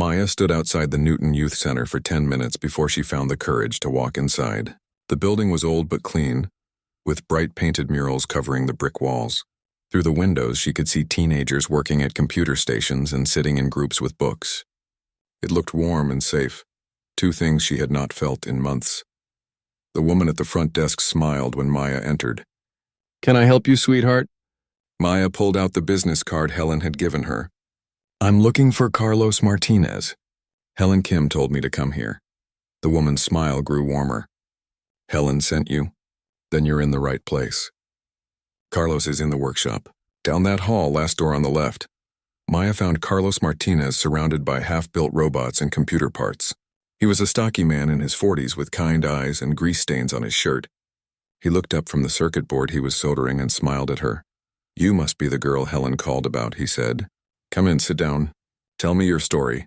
Maya stood outside the Newton Youth Center for 10 minutes before she found the courage to walk inside. The building was old but clean, with bright painted murals covering the brick walls. Through the windows, she could see teenagers working at computer stations and sitting in groups with books. It looked warm and safe, two things she had not felt in months. The woman at the front desk smiled when Maya entered. "Can I help you, sweetheart?" Maya pulled out the business card Helen had given her. "I'm looking for Carlos Martinez. Helen Kim told me to come here." The woman's smile grew warmer. "Helen sent you? Then you're in the right place. Carlos is in the workshop. Down that hall, last door on the left." Maya found Carlos Martinez surrounded by half-built robots and computer parts. He was a stocky man in his 40s with kind eyes and grease stains on his shirt. He looked up from the circuit board he was soldering and smiled at her. "You must be the girl Helen called about," he said. "Come in, sit down. Tell me your story."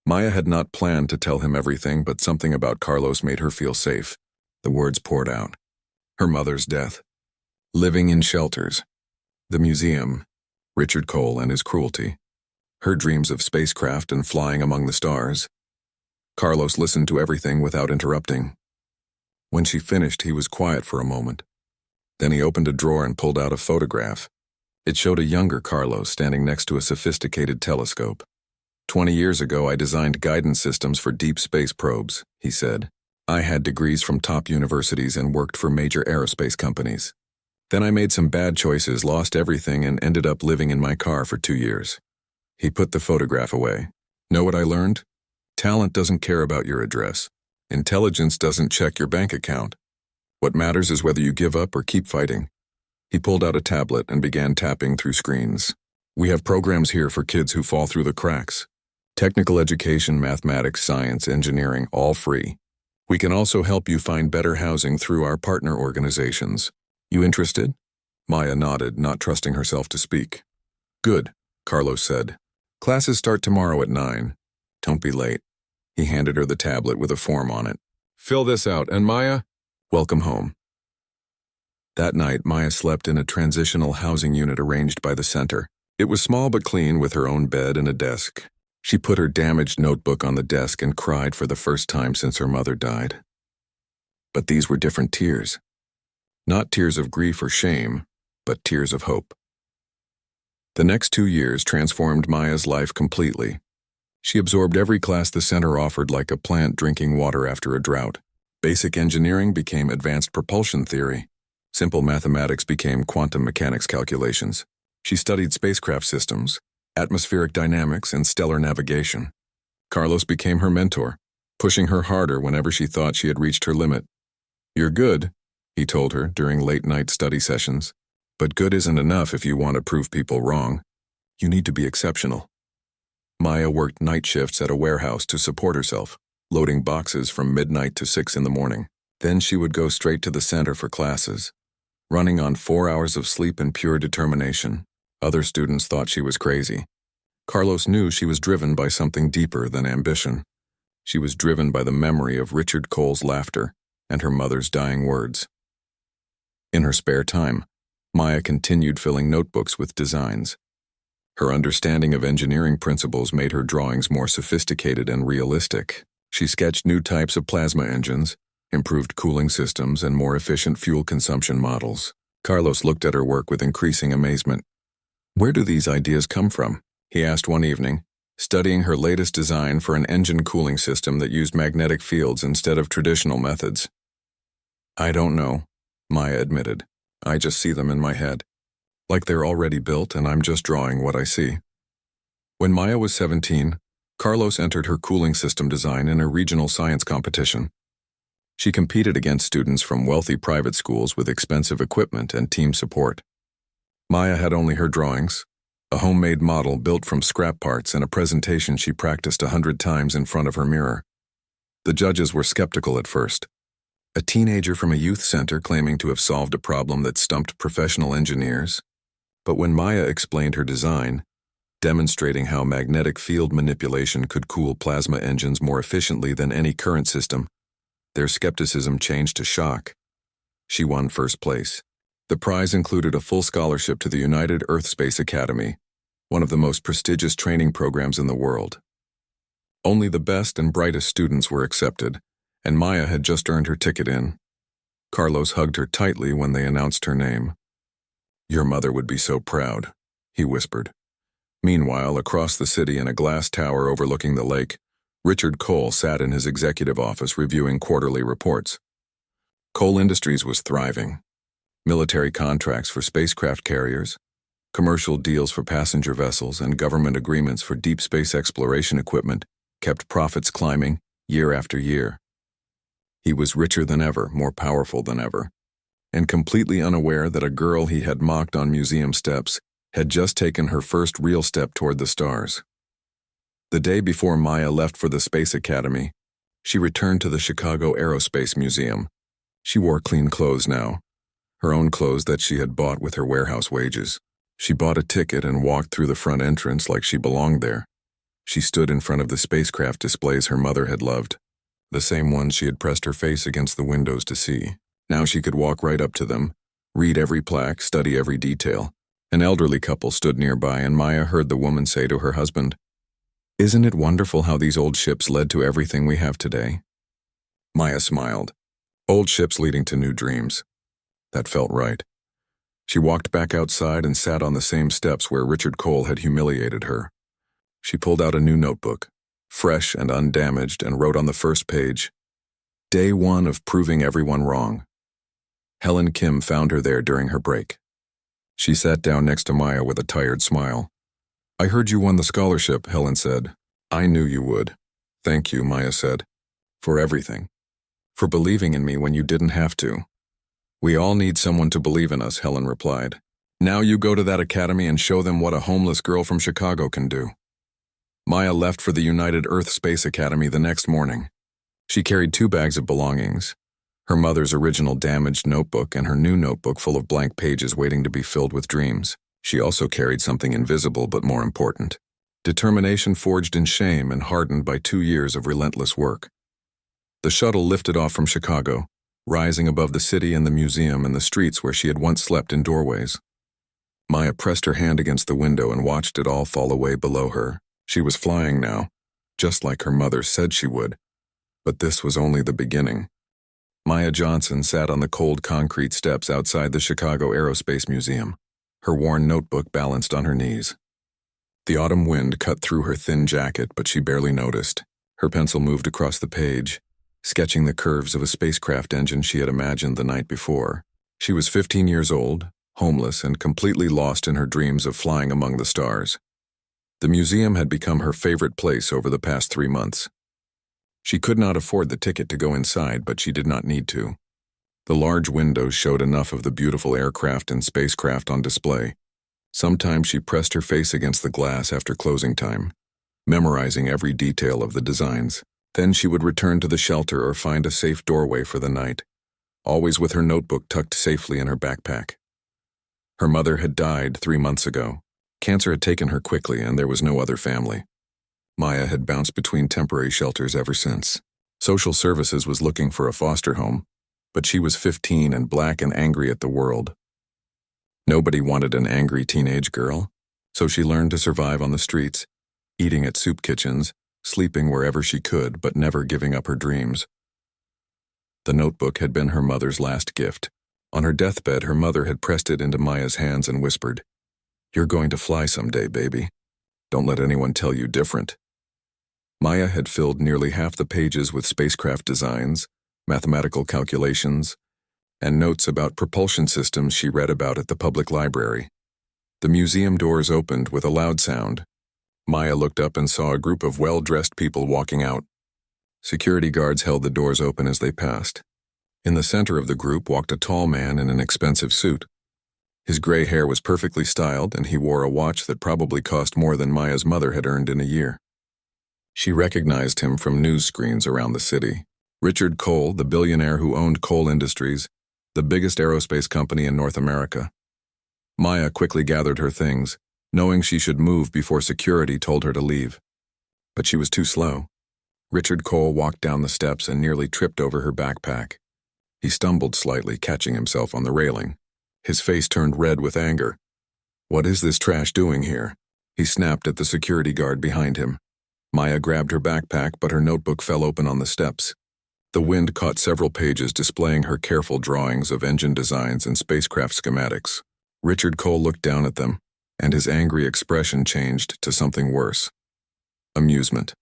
Maya had not planned to tell him everything, but something about Carlos made her feel safe. The words poured out. Her mother's death. Living in shelters. The museum. Richard Cole and his cruelty. Her dreams of spacecraft and flying among the stars. Carlos listened to everything without interrupting. When she finished, he was quiet for a moment. Then he opened a drawer and pulled out a photograph. It showed a younger Carlos standing next to a sophisticated telescope. 20 years ago, I designed guidance systems for deep space probes, he said. I had degrees from top universities and worked for major aerospace companies. Then I made some bad choices, lost everything, and ended up living in my car for 2 years. He put the photograph away. Know what I learned? Talent doesn't care about your address. Intelligence doesn't check your bank account. What matters is whether you give up or keep fighting. He pulled out a tablet and began tapping through screens. We have programs here for kids who fall through the cracks. Technical education, mathematics, science, engineering, all free. We can also help you find better housing through our partner organizations. You interested? Maya nodded, not trusting herself to speak. Good, Carlos said. Classes start tomorrow at 9. Don't be late. He handed her the tablet with a form on it. Fill this out, and Maya, welcome home. That night, Maya slept in a transitional housing unit arranged by the center. It was small but clean, with her own bed and a desk. She put her damaged notebook on the desk and cried for the first time since her mother died. But these were different tears. Not tears of grief or shame, but tears of hope. The next 2 years transformed Maya's life completely. She absorbed every class the center offered like a plant drinking water after a drought. Basic engineering became advanced propulsion theory. Simple mathematics became quantum mechanics calculations. She studied spacecraft systems, atmospheric dynamics, and stellar navigation. Carlos became her mentor, pushing her harder whenever she thought she had reached her limit. You're good, he told her during late-night study sessions. But good isn't enough if you want to prove people wrong. You need to be exceptional. Maya worked night shifts at a warehouse to support herself, loading boxes from midnight to 6 in the morning. Then she would go straight to the center for classes, running on 4 hours of sleep and pure determination. Other students thought she was crazy. Carlos knew she was driven by something deeper than ambition. She was driven by the memory of Richard Cole's laughter and her mother's dying words. In her spare time, Maya continued filling notebooks with designs. Her understanding of engineering principles made her drawings more sophisticated and realistic. She sketched new types of plasma engines, improved cooling systems, and more efficient fuel consumption models. Carlos looked at her work with increasing amazement. Where do these ideas come from? He asked one evening, studying her latest design for an engine cooling system that used magnetic fields instead of traditional methods. I don't know, Maya admitted. I just see them in my head. Like they're already built and I'm just drawing what I see. When Maya was 17, Carlos entered her cooling system design in a regional science competition. She competed against students from wealthy private schools with expensive equipment and team support. Maya had only her drawings, a homemade model built from scrap parts, and a presentation she practiced 100 times in front of her mirror. The judges were skeptical at first. A teenager from a youth center claiming to have solved a problem that stumped professional engineers. But when Maya explained her design, demonstrating how magnetic field manipulation could cool plasma engines more efficiently than any current system, their skepticism changed to shock. She won first place. The prize included a full scholarship to the United Earth Space Academy, one of the most prestigious training programs in the world. Only the best and brightest students were accepted, and Maya had just earned her ticket in. Carlos hugged her tightly when they announced her name. "Your mother would be so proud," he whispered. Meanwhile, across the city in a glass tower overlooking the lake, Richard Cole sat in his executive office reviewing quarterly reports. Coal Industries was thriving. Military contracts for spacecraft carriers, commercial deals for passenger vessels, and government agreements for deep space exploration equipment kept profits climbing year after year. He was richer than ever, more powerful than ever, and completely unaware that a girl he had mocked on museum steps had just taken her first real step toward the stars. The day before Maya left for the Space Academy, she returned to the Chicago Aerospace Museum. She wore clean clothes now, her own clothes that she had bought with her warehouse wages. She bought a ticket and walked through the front entrance like she belonged there. She stood in front of the spacecraft displays her mother had loved, the same ones she had pressed her face against the windows to see. Now she could walk right up to them, read every plaque, study every detail. An elderly couple stood nearby, and Maya heard the woman say to her husband, "Isn't it wonderful how these old ships led to everything we have today?" Maya smiled. Old ships leading to new dreams. That felt right. She walked back outside and sat on the same steps where Richard Cole had humiliated her. She pulled out a new notebook, fresh and undamaged, and wrote on the first page, "Day 1 of proving everyone wrong." Helen Kim found her there during her break. She sat down next to Maya with a tired smile. "I heard you won the scholarship," Helen said. "I knew you would." "Thank you," Maya said. "For everything. For believing in me when you didn't have to." "We all need someone to believe in us," Helen replied. "Now you go to that academy and show them what a homeless girl from Chicago can do." Maya left for the United Earth Space Academy the next morning. She carried 2 bags of belongings, her mother's original damaged notebook and her new notebook full of blank pages waiting to be filled with dreams. She also carried something invisible but more important: determination forged in shame and hardened by 2 years of relentless work. The shuttle lifted off from Chicago, rising above the city and the museum and the streets where she had once slept in doorways. Maya pressed her hand against the window and watched it all fall away below her. She was flying now, just like her mother said she would. But this was only the beginning. Maya Johnson sat on the cold concrete steps outside the Chicago Aerospace Museum, her worn notebook balanced on her knees. The autumn wind cut through her thin jacket, but she barely noticed. Her pencil moved across the page, sketching the curves of a spacecraft engine she had imagined the night before. She was 15 years old, homeless, and completely lost in her dreams of flying among the stars. The museum had become her favorite place over the past 3 months. She could not afford the ticket to go inside, but she did not need to. The large windows showed enough of the beautiful aircraft and spacecraft on display. Sometimes she pressed her face against the glass after closing time, memorizing every detail of the designs. Then she would return to the shelter or find a safe doorway for the night, always with her notebook tucked safely in her backpack. Her mother had died 3 months ago. Cancer had taken her quickly, and there was no other family. Maya had bounced between temporary shelters ever since. Social Services was looking for a foster home, but she was 15 and black and angry at the world. Nobody wanted an angry teenage girl, so she learned to survive on the streets, eating at soup kitchens, sleeping wherever she could, but never giving up her dreams. The notebook had been her mother's last gift. On her deathbed, her mother had pressed it into Maya's hands and whispered, "You're going to fly someday, baby. Don't let anyone tell you different." Maya had filled nearly half the pages with spacecraft designs, mathematical calculations, and notes about propulsion systems she read about at the public library. The museum doors opened with a loud sound. Maya looked up and saw a group of well-dressed people walking out. Security guards held the doors open as they passed. In the center of the group walked a tall man in an expensive suit. His gray hair was perfectly styled, and he wore a watch that probably cost more than Maya's mother had earned in a year. She recognized him from news screens around the city. Richard Cole, the billionaire who owned Coal Industries, the biggest aerospace company in North America. Maya quickly gathered her things, knowing she should move before security told her to leave. But she was too slow. Richard Cole walked down the steps and nearly tripped over her backpack. He stumbled slightly, catching himself on the railing. His face turned red with anger. "What is this trash doing here?" he snapped at the security guard behind him. Maya grabbed her backpack, but her notebook fell open on the steps. The wind caught several pages displaying her careful drawings of engine designs and spacecraft schematics. Richard Cole looked down at them, and his angry expression changed to something worse. Amusement.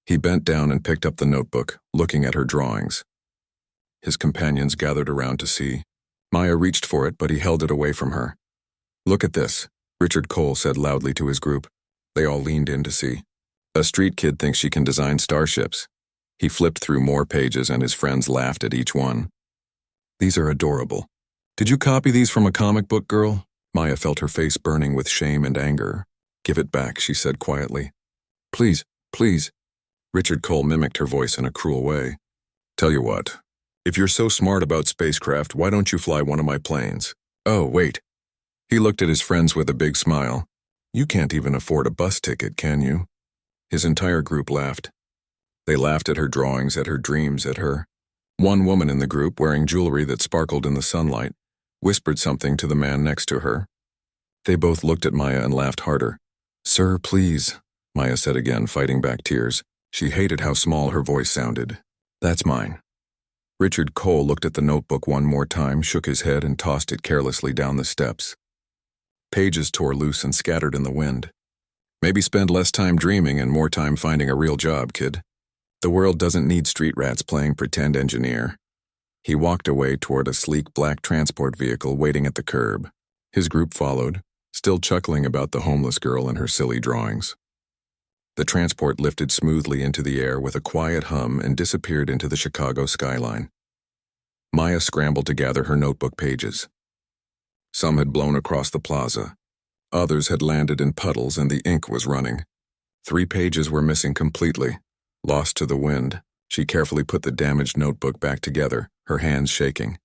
He bent down and picked up the notebook, looking at her drawings. His companions gathered around to see. Maya reached for it, but he held it away from her. "Look at this," Richard Cole said loudly to his group. They all leaned in to see. "A street kid thinks she can design starships." He flipped through more pages and his friends laughed at each one. "These are adorable. Did you copy these from a comic book, girl?" Maya felt her face burning with shame and anger. "Give it back," she said quietly. "Please, please." Richard Cole mimicked her voice in a cruel way. "Tell you what, if you're so smart about spacecraft, why don't you fly one of my planes?" "Oh, wait." He looked at his friends with a big smile. "You can't even afford a bus ticket, can you?" His entire group laughed. They laughed at her drawings, at her dreams, at her. One woman in the group, wearing jewelry that sparkled in the sunlight, whispered something to the man next to her. They both looked at Maya and laughed harder. "Sir, please," Maya said again, fighting back tears. She hated how small her voice sounded. "That's mine." Richard Cole looked at the notebook one more time, shook his head, and tossed it carelessly down the steps. Pages tore loose and scattered in the wind. "Maybe spend less time dreaming and more time finding a real job, kid. The world doesn't need street rats playing pretend engineer." He walked away toward a sleek black transport vehicle waiting at the curb. His group followed, still chuckling about the homeless girl and her silly drawings. The transport lifted smoothly into the air with a quiet hum and disappeared into the Chicago skyline. Maya scrambled to gather her notebook pages. Some had blown across the plaza. Others had landed in puddles and the ink was running. 3 pages were missing completely. Lost to the wind, she carefully put the damaged notebook back together, her hands shaking.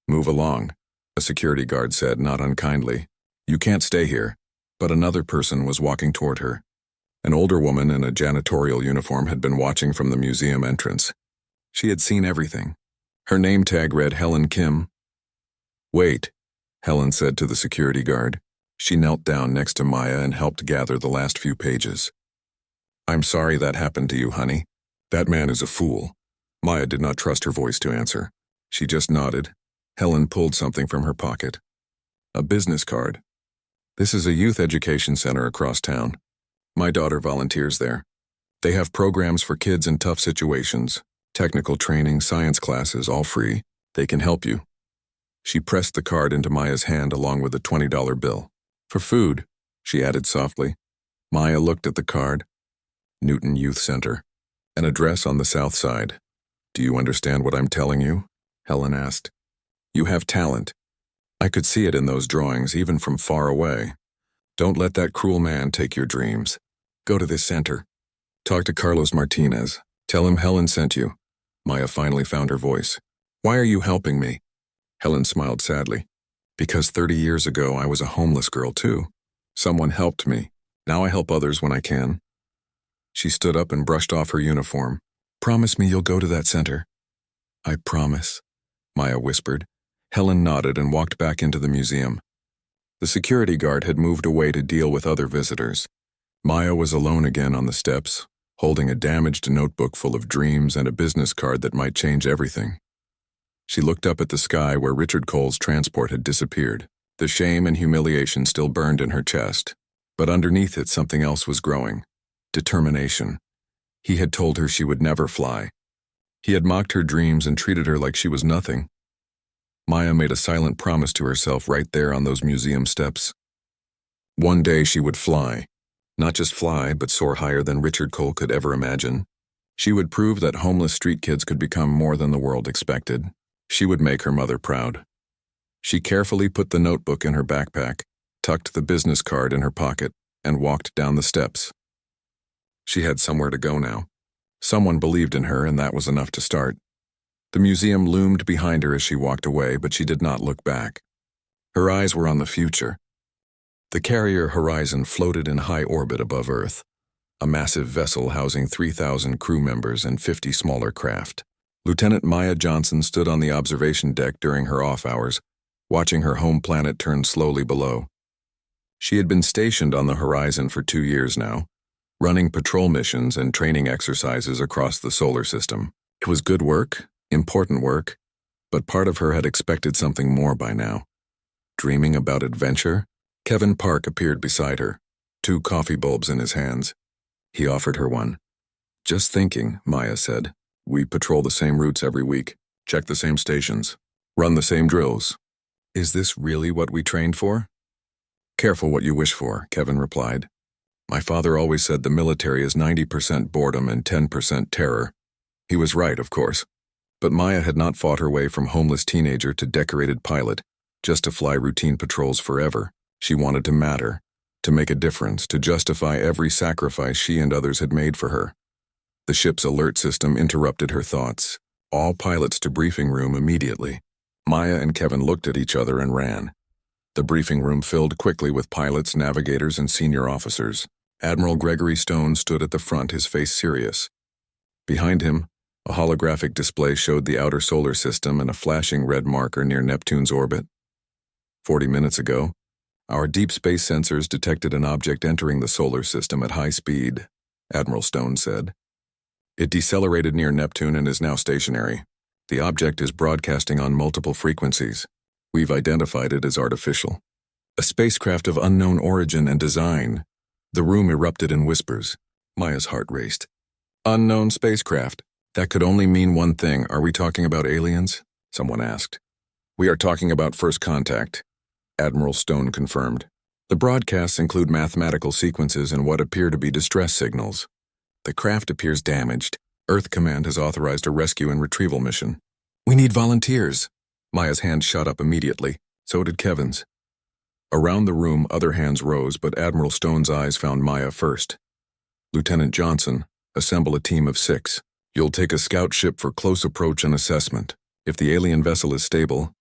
"Move along," a security guard said, not unkindly. "You can't stay here." But another person was walking toward her. An older woman in a janitorial uniform had been watching from the museum entrance. She had seen everything. Her name tag read Helen Kim. "Wait," Helen said to the security guard. She knelt down next to Maya and helped gather the last few pages. "I'm sorry that happened to you, honey. That man is a fool." Maya did not trust her voice to answer. She just nodded. Helen pulled something from her pocket. A business card. "This is a youth education center across town. My daughter volunteers there. They have programs for kids in tough situations, technical training, science classes, all free. They can help you." She pressed the card into Maya's hand along with a $20 bill. "For food," she added softly. Maya looked at the card. Newton Youth Center. An address on the south side. "Do you understand what I'm telling you?" Helen asked. "You have talent. I could see it in those drawings, even from far away. Don't let that cruel man take your dreams. Go to this center. Talk to Carlos Martinez. Tell him Helen sent you." Maya finally found her voice. "Why are you helping me?" Helen smiled sadly. "Because 30 years ago I was a homeless girl too. Someone helped me. Now I help others when I can." She stood up and brushed off her uniform. "Promise me you'll go to that center." "I promise," Maya whispered. Helen nodded and walked back into the museum. The security guard had moved away to deal with other visitors. Maya was alone again on the steps, holding a damaged notebook full of dreams and a business card that might change everything. She looked up at the sky where Richard Cole's transport had disappeared. The shame and humiliation still burned in her chest, but underneath it something else was growing. Determination. He had told her she would never fly. He had mocked her dreams and treated her like she was nothing. Maya made a silent promise to herself right there on those museum steps. One day she would fly. Not just fly, but soar higher than Richard Cole could ever imagine. She would prove that homeless street kids could become more than the world expected. She would make her mother proud. She carefully put the notebook in her backpack, tucked the business card in her pocket, and walked down the steps. She had somewhere to go now. Someone believed in her, and that was enough to start. The museum loomed behind her as she walked away, but she did not look back. Her eyes were on the future. The carrier Horizon floated in high orbit above Earth, a massive vessel housing 3,000 crew members and 50 smaller craft. Lieutenant Maya Johnson stood on the observation deck during her off hours, watching her home planet turn slowly below. She had been stationed on the horizon for 2 years now, running patrol missions and training exercises across the solar system. It was good work, important work, but part of her had expected something more by now. Dreaming about adventure? Kevin Park appeared beside her, 2 coffee bulbs in his hands. He offered her one. Just thinking, Maya said. We patrol the same routes every week, check the same stations, run the same drills. Is this really what we trained for? Careful what you wish for, Kevin replied. My father always said the military is 90% boredom and 10% terror. He was right, of course. But Maya had not fought her way from homeless teenager to decorated pilot, just to fly routine patrols forever. She wanted to matter, to make a difference, to justify every sacrifice she and others had made for her. The ship's alert system interrupted her thoughts. All pilots to briefing room immediately. Maya and Kevin looked at each other and ran. The briefing room filled quickly with pilots, navigators, and senior officers. Admiral Gregory Stone stood at the front, his face serious. Behind him, a holographic display showed the outer solar system and a flashing red marker near Neptune's orbit. 40 minutes ago, our deep space sensors detected an object entering the solar system at high speed, Admiral Stone said. It decelerated near Neptune and is now stationary. The object is broadcasting on multiple frequencies. We've identified it as artificial. A spacecraft of unknown origin and design. The room erupted in whispers. Maya's heart raced. Unknown spacecraft. That could only mean one thing. Are we talking about aliens? Someone asked. We are talking about first contact, Admiral Stone confirmed. The broadcasts include mathematical sequences and what appear to be distress signals. The craft appears damaged. Earth Command has authorized a rescue and retrieval mission. We need volunteers. Maya's hand shot up immediately. So did Kevin's. Around the room, other hands rose, but Admiral Stone's eyes found Maya first. Lieutenant Johnson, assemble a team of 6. You'll take a scout ship for close approach and assessment. If the alien vessel is stable,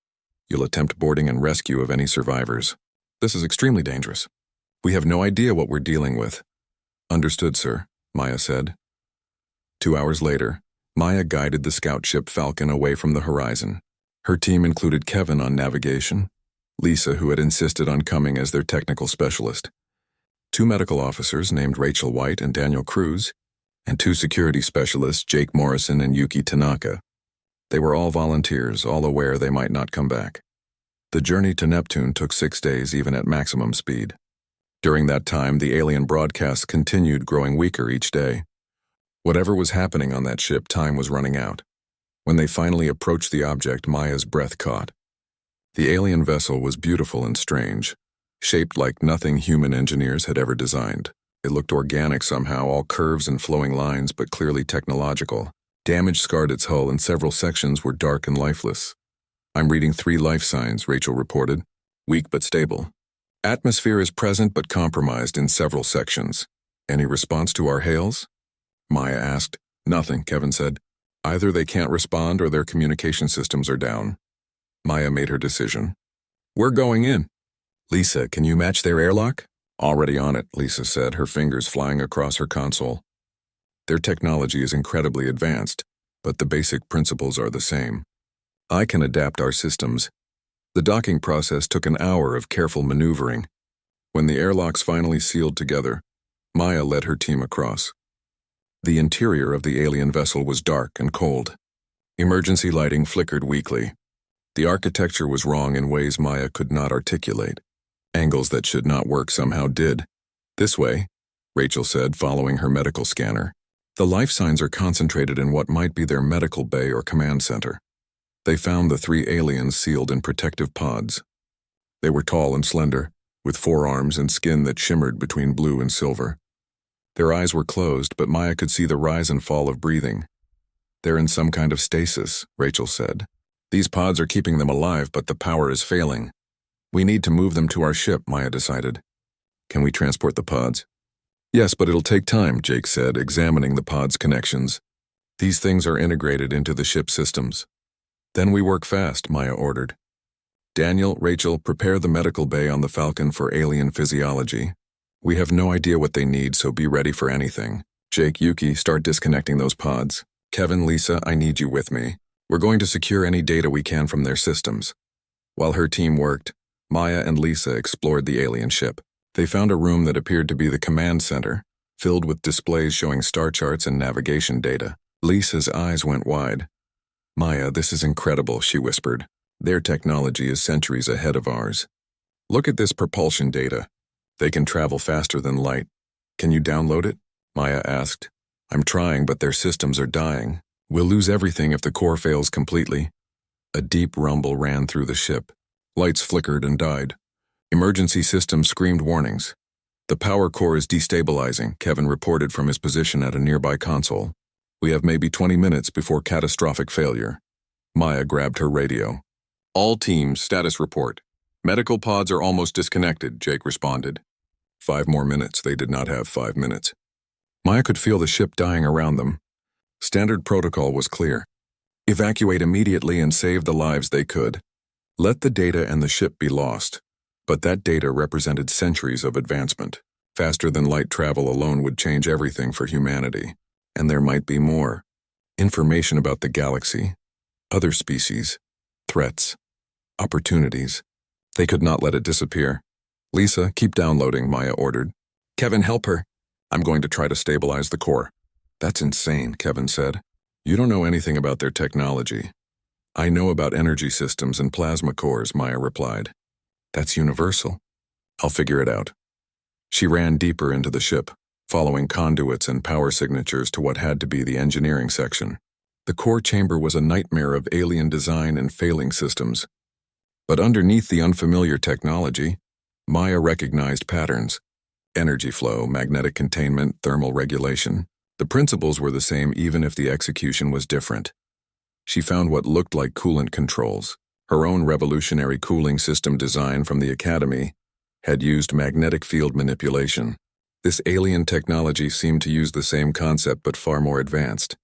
you'll attempt boarding and rescue of any survivors. This is extremely dangerous. We have no idea what we're dealing with. Understood, sir, Maya said. 2 hours later, Maya guided the scout ship Falcon away from the horizon. Her team included Kevin on navigation, Lisa, who had insisted on coming as their technical specialist, 2 medical officers named Rachel White and Daniel Cruz, and 2 security specialists, Jake Morrison and Yuki Tanaka. They were all volunteers, all aware they might not come back. The journey to Neptune took 6 days, even at maximum speed. During that time, the alien broadcasts continued, growing weaker each day. Whatever was happening on that ship, time was running out. When they finally approached the object, Maya's breath caught. The alien vessel was beautiful and strange, shaped like nothing human engineers had ever designed. It looked organic somehow, all curves and flowing lines, but clearly technological. Damage scarred its hull, and several sections were dark and lifeless. I'm reading 3 life signs, Rachel reported. Weak but stable. Atmosphere is present but compromised in several sections. Any response to our hails? Maya asked. Nothing, Kevin said. Either they can't respond or their communication systems are down. Maya made her decision. We're going in. Lisa, can you match their airlock? Already on it, Lisa said, her fingers flying across her console. Their technology is incredibly advanced, but the basic principles are the same. I can adapt our systems. The docking process took an hour of careful maneuvering. When the airlocks finally sealed together, Maya led her team across. The interior of the alien vessel was dark and cold. Emergency lighting flickered weakly. The architecture was wrong in ways Maya could not articulate. Angles that should not work somehow did. This way, Rachel said, following her medical scanner. The life signs are concentrated in what might be their medical bay or command center. They found the 3 aliens sealed in protective pods. They were tall and slender, with forearms and skin that shimmered between blue and silver. Their eyes were closed, but Maya could see the rise and fall of breathing. They're in some kind of stasis, Rachel said. These pods are keeping them alive, but the power is failing. We need to move them to our ship, Maya decided. Can we transport the pods? Yes, but it'll take time, Jake said, examining the pod's connections. These things are integrated into the ship systems. Then we work fast, Maya ordered. Daniel, Rachel, prepare the medical bay on the Falcon for alien physiology. We have no idea what they need, so be ready for anything. Jake, Yuki, start disconnecting those pods. Kevin, Lisa, I need you with me. We're going to secure any data we can from their systems. While her team worked, Maya and Lisa explored the alien ship. They found a room that appeared to be the command center, filled with displays showing star charts and navigation data. Lisa's eyes went wide. Maya, this is incredible, she whispered. Their technology is centuries ahead of ours. Look at this propulsion data. They can travel faster than light. Can you download it? Maya asked. I'm trying, but their systems are dying. We'll lose everything if the core fails completely. A deep rumble ran through the ship. Lights flickered and died. Emergency systems screamed warnings. The power core is destabilizing, Kevin reported from his position at a nearby console. We have maybe 20 minutes before catastrophic failure. Maya grabbed her radio. All teams, status report. Medical pods are almost disconnected, Jake responded. 5 more minutes. They did not have 5 minutes. Maya could feel the ship dying around them. Standard protocol was clear. Evacuate immediately and save the lives they could. Let the data and the ship be lost. But that data represented centuries of advancement. Faster than light travel alone would change everything for humanity. And there might be more. Information about the galaxy, other species, threats, opportunities. They could not let it disappear. Lisa, keep downloading, Maya ordered. Kevin, help her. I'm going to try to stabilize the core. That's insane, Kevin said. You don't know anything about their technology. I know about energy systems and plasma cores, Maya replied. That's universal. I'll figure it out. She ran deeper into the ship, following conduits and power signatures to what had to be the engineering section. The core chamber was a nightmare of alien design and failing systems. But underneath the unfamiliar technology, Maya recognized patterns. Energy flow, magnetic containment, thermal regulation. The principles were the same even if the execution was different. She found what looked like coolant controls. Her own revolutionary cooling system design from the Academy had used magnetic field manipulation. This alien technology seemed to use the same concept but far more advanced.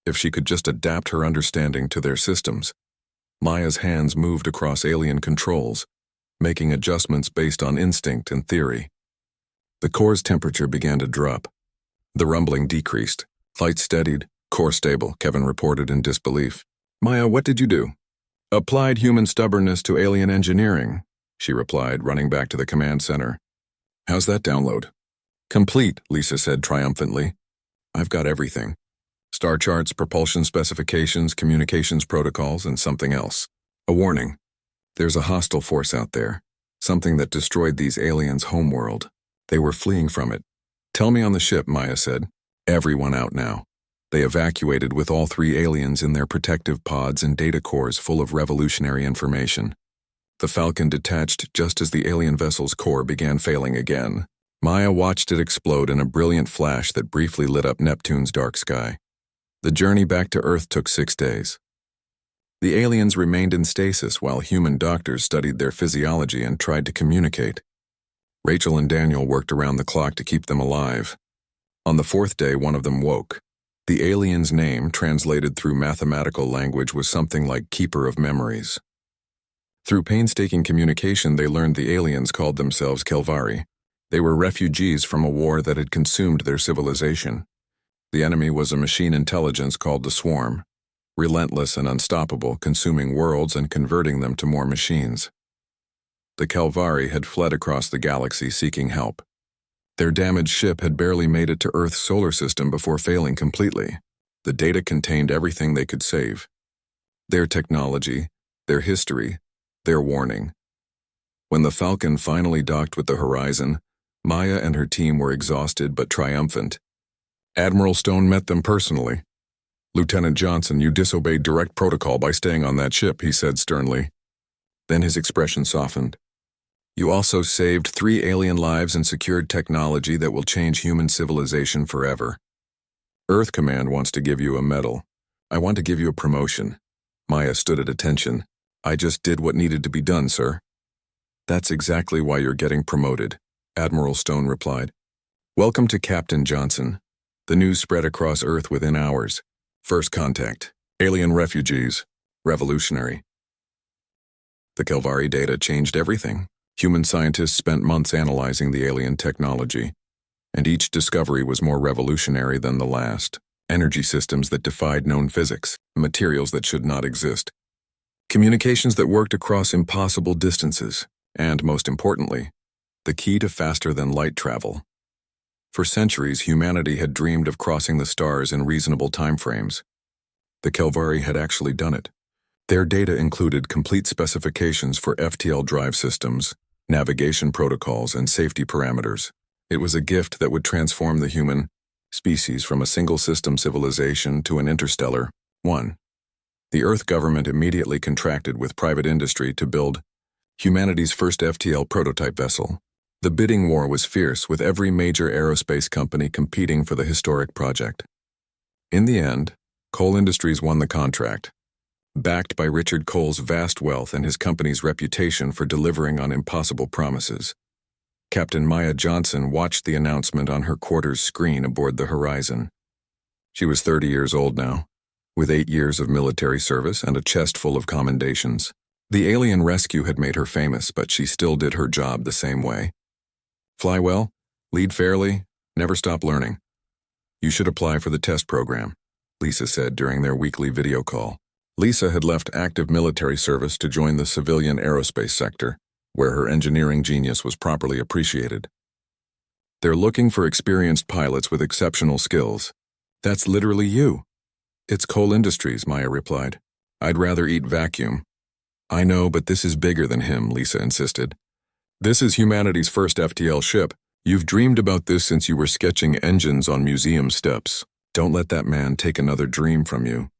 If she could just adapt her understanding to their systems. Maya's hands moved across alien controls, making adjustments based on instinct and theory. The core's temperature began to drop. The rumbling decreased. Light steadied, core stable, Kevin reported in disbelief. Maya, what did you do? Applied human stubbornness to alien engineering, she replied, running back to the command center. How's that download? Complete, Lisa said triumphantly. I've got everything. Star charts, propulsion specifications, communications protocols, and something else. A warning. There's a hostile force out there. Something that destroyed these aliens' homeworld. They were fleeing from it. Tell me on the ship, Maya said. Everyone out now. They evacuated with all 3 aliens in their protective pods and data cores full of revolutionary information. The Falcon detached just as the alien vessel's core began failing again. Maya watched it explode in a brilliant flash that briefly lit up Neptune's dark sky. The journey back to Earth took 6 days. The aliens remained in stasis while human doctors studied their physiology and tried to communicate. Rachel and Daniel worked around the clock to keep them alive. On the 4th day, one of them woke. The alien's name, translated through mathematical language, was something like Keeper of Memories. Through painstaking communication, they learned the aliens called themselves Kelvari. They were refugees from a war that had consumed their civilization. The enemy was a machine intelligence called the Swarm, relentless and unstoppable, consuming worlds and converting them to more machines. The Kelvari had fled across the galaxy seeking help. Their damaged ship had barely made it to Earth's solar system before failing completely. The data contained everything they could save. Their technology, their history, their warning. When the Falcon finally docked with the Horizon, Maya and her team were exhausted but triumphant. Admiral Stone met them personally. Lieutenant Johnson, you disobeyed direct protocol by staying on that ship, he said sternly. Then his expression softened. You also saved 3 alien lives and secured technology that will change human civilization forever. Earth Command wants to give you a medal. I want to give you a promotion. Maya stood at attention. I just did what needed to be done, sir. That's exactly why you're getting promoted, Admiral Stone replied. Welcome to Captain Johnson. The news spread across Earth within hours. First contact. Alien refugees. Revolutionary. The Kelvari data changed everything. Human scientists spent months analyzing the alien technology, and each discovery was more revolutionary than the last. Energy systems that defied known physics, materials that should not exist, communications that worked across impossible distances, and, most importantly, the key to faster-than-light travel. For centuries, humanity had dreamed of crossing the stars in reasonable timeframes. The Kelvari had actually done it. Their data included complete specifications for FTL drive systems, navigation protocols, and safety parameters. It was a gift that would transform the human species from a single-system civilization to an interstellar one. The Earth government immediately contracted with private industry to build humanity's first FTL prototype vessel. The bidding war was fierce, with every major aerospace company competing for the historic project. In the end, Cole Industries won the contract, backed by Richard Cole's vast wealth and his company's reputation for delivering on impossible promises. Captain Maya Johnson watched the announcement on her quarters screen aboard the Horizon. She was 30 years old now, with 8 years of military service and a chest full of commendations. The alien rescue had made her famous, but she still did her job the same way. Fly well, lead fairly, never stop learning. You should apply for the test program, Lisa said during their weekly video call. Lisa had left active military service to join the civilian aerospace sector, where her engineering genius was properly appreciated. They're looking for experienced pilots with exceptional skills. That's literally you. It's Cole Industries, Maya replied. I'd rather eat vacuum. I know, but this is bigger than him, Lisa insisted. This is humanity's first FTL ship. You've dreamed about this since you were sketching engines on museum steps. Don't let that man take another dream from you.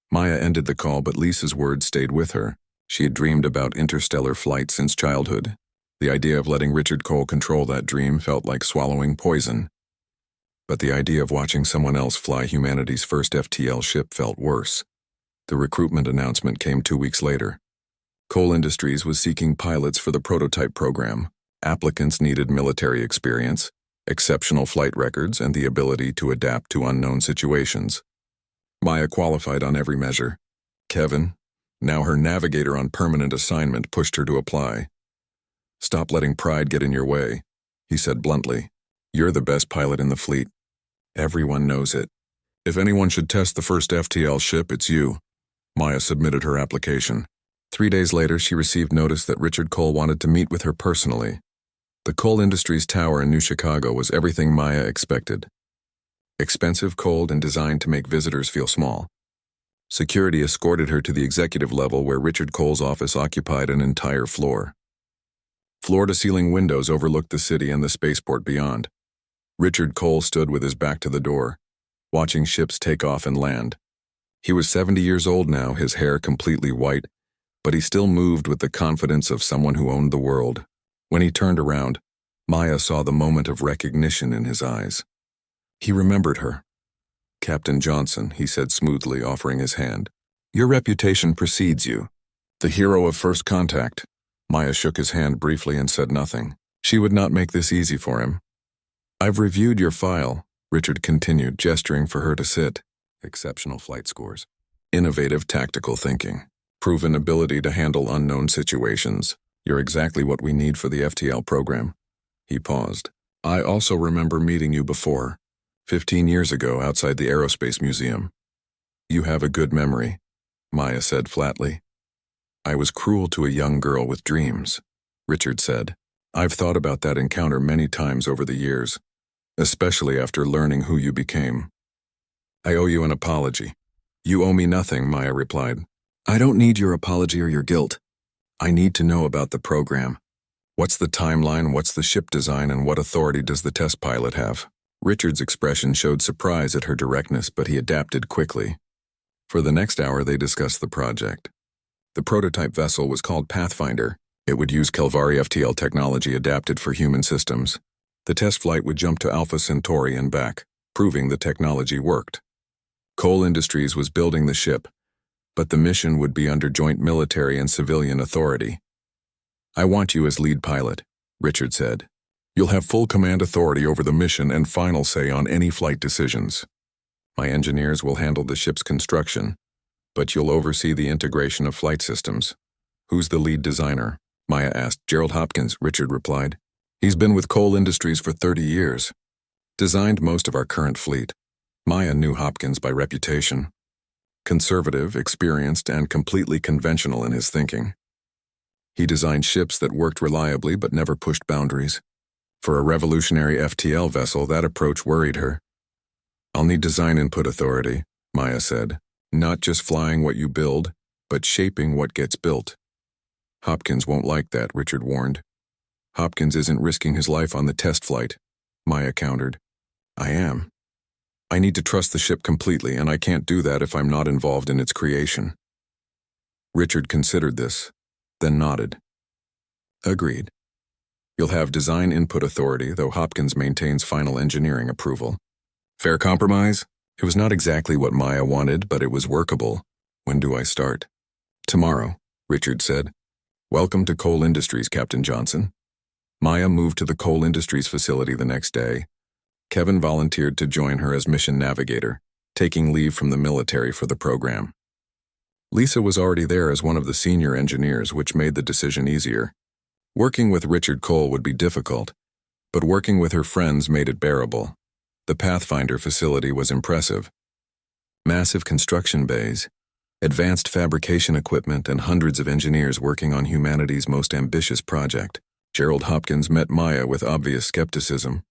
Maya ended the call, but Lisa's words stayed with her. She had dreamed about interstellar flight since childhood. The idea of letting Richard Cole control that dream felt like swallowing poison. But the idea of watching someone else fly humanity's first FTL ship felt worse. The recruitment announcement came 2 weeks later. Cole Industries was seeking pilots for the prototype program. Applicants needed military experience, exceptional flight records, and the ability to adapt to unknown situations. Maya qualified on every measure. Kevin, now her navigator on permanent assignment, pushed her to apply. Stop letting pride get in your way, he said bluntly. You're the best pilot in the fleet. Everyone knows it. If anyone should test the first FTL ship, it's you. Maya submitted her application. 3 days later, she received notice that Richard Cole wanted to meet with her personally. The Cole Industries Tower in New Chicago was everything Maya expected. Expensive, cold, and designed to make visitors feel small. Security escorted her to the executive level, where Richard Cole's office occupied an entire floor. Floor-to-ceiling windows overlooked the city and the spaceport beyond. Richard Cole stood with his back to the door, watching ships take off and land. He was 70 years old now, his hair completely white, but he still moved with the confidence of someone who owned the world. When he turned around, Maya saw the moment of recognition in his eyes. He remembered her. Captain Johnson, he said smoothly, offering his hand. Your reputation precedes you. The hero of first contact. Maya shook his hand briefly and said nothing. She would not make this easy for him. I've reviewed your file, Richard continued, gesturing for her to sit. Exceptional flight scores. Innovative tactical thinking. Proven ability to handle unknown situations. You're exactly what we need for the FTL program. He paused. I also remember meeting you before, 15 years ago outside the Aerospace Museum. You have a good memory, Maya said flatly. I was cruel to a young girl with dreams, Richard said. I've thought about that encounter many times over the years, especially after learning who you became. I owe you an apology. You owe me nothing, Maya replied. I don't need your apology or your guilt. I need to know about the program. What's the timeline, what's the ship design, and what authority does the test pilot have? Richard's expression showed surprise at her directness, but he adapted quickly. For the next hour, they discussed the project. The prototype vessel was called Pathfinder. It would use Kelvari FTL technology adapted for human systems. The test flight would jump to Alpha Centauri and back, proving the technology worked. Cole Industries was building the ship, but the mission would be under joint military and civilian authority. I want you as lead pilot, Richard said. You'll have full command authority over the mission and final say on any flight decisions. My engineers will handle the ship's construction, but you'll oversee the integration of flight systems. Who's the lead designer? Maya asked. Gerald Hopkins, Richard replied. He's been with Cole Industries for 30 years. Designed most of our current fleet. Maya knew Hopkins by reputation. Conservative, experienced, and completely conventional in his thinking. He designed ships that worked reliably but never pushed boundaries. For a revolutionary FTL vessel, that approach worried her. I'll need design input authority, Maya said. Not just flying what you build, but shaping what gets built. Hopkins won't like that, Richard warned. Hopkins isn't risking his life on the test flight, Maya countered. I am. I need to trust the ship completely, and I can't do that if I'm not involved in its creation. Richard considered this, then nodded. Agreed. You'll have design input authority, though Hopkins maintains final engineering approval. Fair compromise? It was not exactly what Maya wanted, but it was workable. When do I start? Tomorrow, Richard said. Welcome to Coal Industries, Captain Johnson. Maya moved to the Coal Industries facility the next day. Kevin volunteered to join her as mission navigator, taking leave from the military for the program. Lisa was already there as one of the senior engineers, which made the decision easier. Working with Richard Cole would be difficult, but working with her friends made it bearable. The Pathfinder facility was impressive. Massive construction bays, advanced fabrication equipment, and hundreds of engineers working on humanity's most ambitious project. Gerald Hopkins met Maya with obvious skepticism.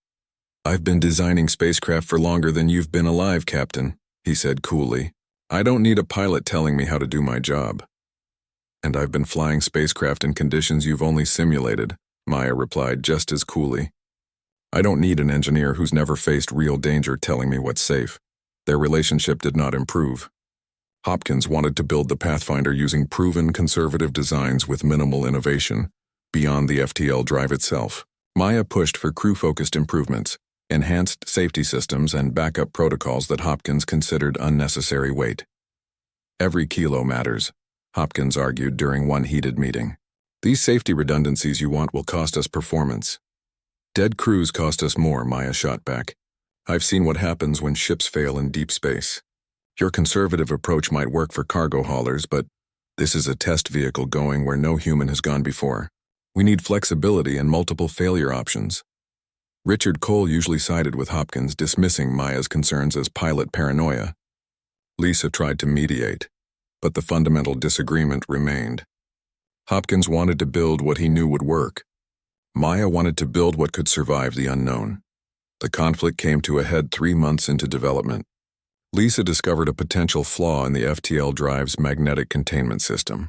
I've been designing spacecraft for longer than you've been alive, Captain, he said coolly. I don't need a pilot telling me how to do my job. And I've been flying spacecraft in conditions you've only simulated, Maya replied just as coolly. I don't need an engineer who's never faced real danger telling me what's safe. Their relationship did not improve. Hopkins wanted to build the Pathfinder using proven conservative designs with minimal innovation, beyond the FTL drive itself. Maya pushed for crew-focused improvements, enhanced safety systems, and backup protocols that Hopkins considered unnecessary weight. Every kilo matters, Hopkins argued during one heated meeting. These safety redundancies you want will cost us performance. Dead crews cost us more, Maya shot back. I've seen what happens when ships fail in deep space. Your conservative approach might work for cargo haulers, but this is a test vehicle going where no human has gone before. We need flexibility and multiple failure options. Richard Cole usually sided with Hopkins, dismissing Maya's concerns as pilot paranoia. Lisa tried to mediate, but the fundamental disagreement remained. Hopkins wanted to build what he knew would work. Maya wanted to build what could survive the unknown. The conflict came to a head 3 months into development. Lisa discovered a potential flaw in the FTL drive's magnetic containment system.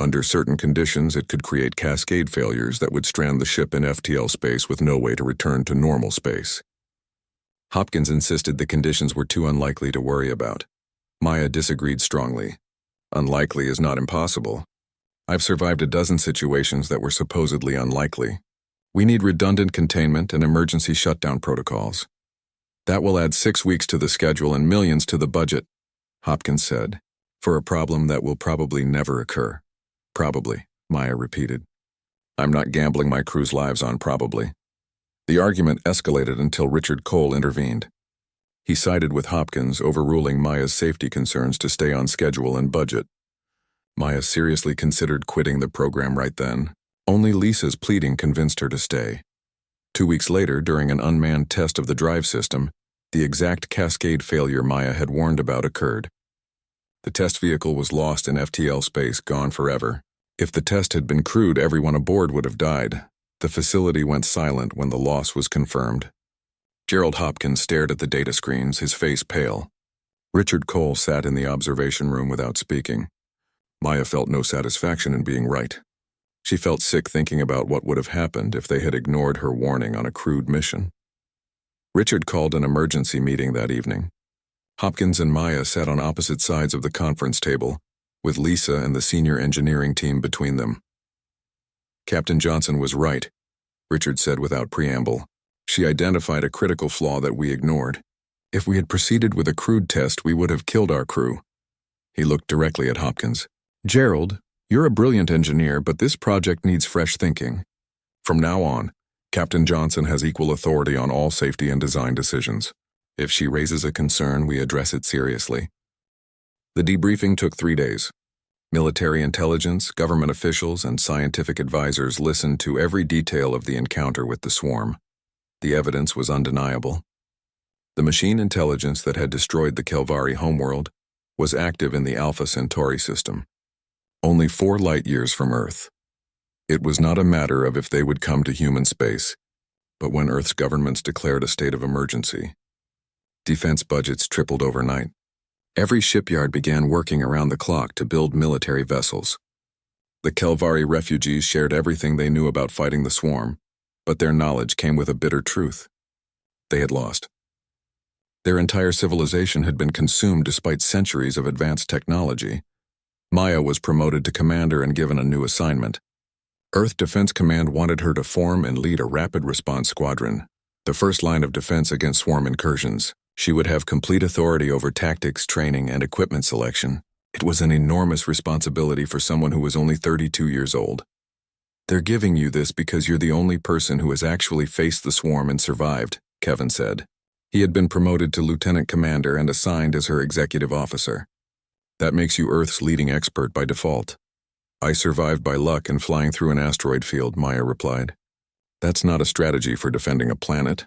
Under certain conditions, it could create cascade failures that would strand the ship in FTL space with no way to return to normal space. Hopkins insisted the conditions were too unlikely to worry about. Maya disagreed strongly. Unlikely is not impossible. I've survived a dozen situations that were supposedly unlikely. We need redundant containment and emergency shutdown protocols. That will add 6 weeks to the schedule and millions to the budget, Hopkins said, for a problem that will probably never occur. Probably, Maya repeated. I'm not gambling my crew's lives on probably. The argument escalated until Richard Cole intervened. He sided with Hopkins, overruling Maya's safety concerns to stay on schedule and budget. Maya seriously considered quitting the program right then. Only Lisa's pleading convinced her to stay. 2 weeks later, during an unmanned test of the drive system, the exact cascade failure Maya had warned about occurred. The test vehicle was lost in FTL space, gone forever. If the test had been crewed, everyone aboard would have died. The facility went silent when the loss was confirmed. Gerald Hopkins stared at the data screens, his face pale. Richard Cole sat in the observation room without speaking. Maya felt no satisfaction in being right. She felt sick thinking about what would have happened if they had ignored her warning on a crewed mission. Richard called an emergency meeting that evening. Hopkins and Maya sat on opposite sides of the conference table, with Lisa and the senior engineering team between them. Captain Johnson was right, Richard said without preamble. She identified a critical flaw that we ignored. If we had proceeded with a crewed test, we would have killed our crew. He looked directly at Hopkins. Gerald, you're a brilliant engineer, but this project needs fresh thinking. From now on, Captain Johnson has equal authority on all safety and design decisions. If she raises a concern, we address it seriously. The debriefing took 3 days. Military intelligence, government officials, and scientific advisors listened to every detail of the encounter with the swarm. The evidence was undeniable. The machine intelligence that had destroyed the Kelvari homeworld was active in the Alpha Centauri system, only 4 light-years from Earth. It was not a matter of if they would come to human space. But when Earth's governments declared a state of emergency, defense budgets tripled overnight. Every shipyard began working around the clock to build military vessels. The Kelvari refugees shared everything they knew about fighting the swarm, but their knowledge came with a bitter truth. They had lost. Their entire civilization had been consumed despite centuries of advanced technology. Maya was promoted to commander and given a new assignment. Earth Defense Command wanted her to form and lead a rapid response squadron, the first line of defense against swarm incursions. She would have complete authority over tactics, training, and equipment selection. It was an enormous responsibility for someone who was only 32 years old. "They're giving you this because you're the only person who has actually faced the swarm and survived," Kevin said. He had been promoted to lieutenant commander and assigned as her executive officer. "That makes you Earth's leading expert by default." "I survived by luck and flying through an asteroid field," Maya replied. "That's not a strategy for defending a planet."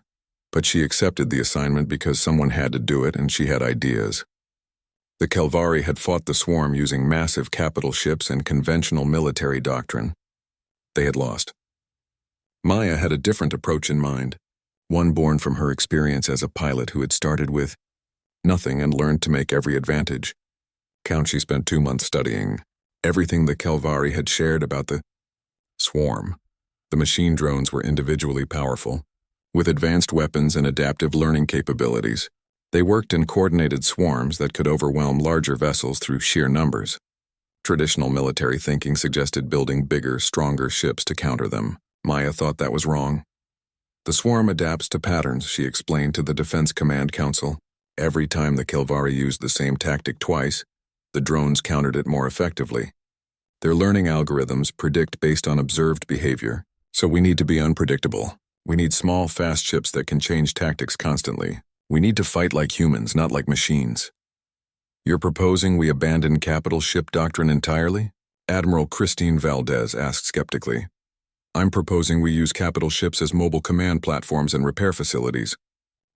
But she accepted the assignment because someone had to do it and she had ideas. The Kelvari had fought the swarm using massive capital ships and conventional military doctrine. They had lost. Maya had a different approach in mind, one born from her experience as a pilot who had started with nothing and learned to make every advantage. She spent 2 months studying everything the Kelvari had shared about the swarm. The machine drones were individually powerful, with advanced weapons and adaptive learning capabilities. They worked in coordinated swarms that could overwhelm larger vessels through sheer numbers. Traditional military thinking suggested building bigger, stronger ships to counter them. Maya thought that was wrong. "The swarm adapts to patterns," she explained to the Defense Command Council. "Every time the Kelvari used the same tactic twice, the drones countered it more effectively. Their learning algorithms predict based on observed behavior, so we need to be unpredictable. We need small, fast ships that can change tactics constantly. We need to fight like humans, not like machines." "You're proposing we abandon capital ship doctrine entirely?" Admiral Christine Valdez asked skeptically. "I'm proposing we use capital ships as mobile command platforms and repair facilities,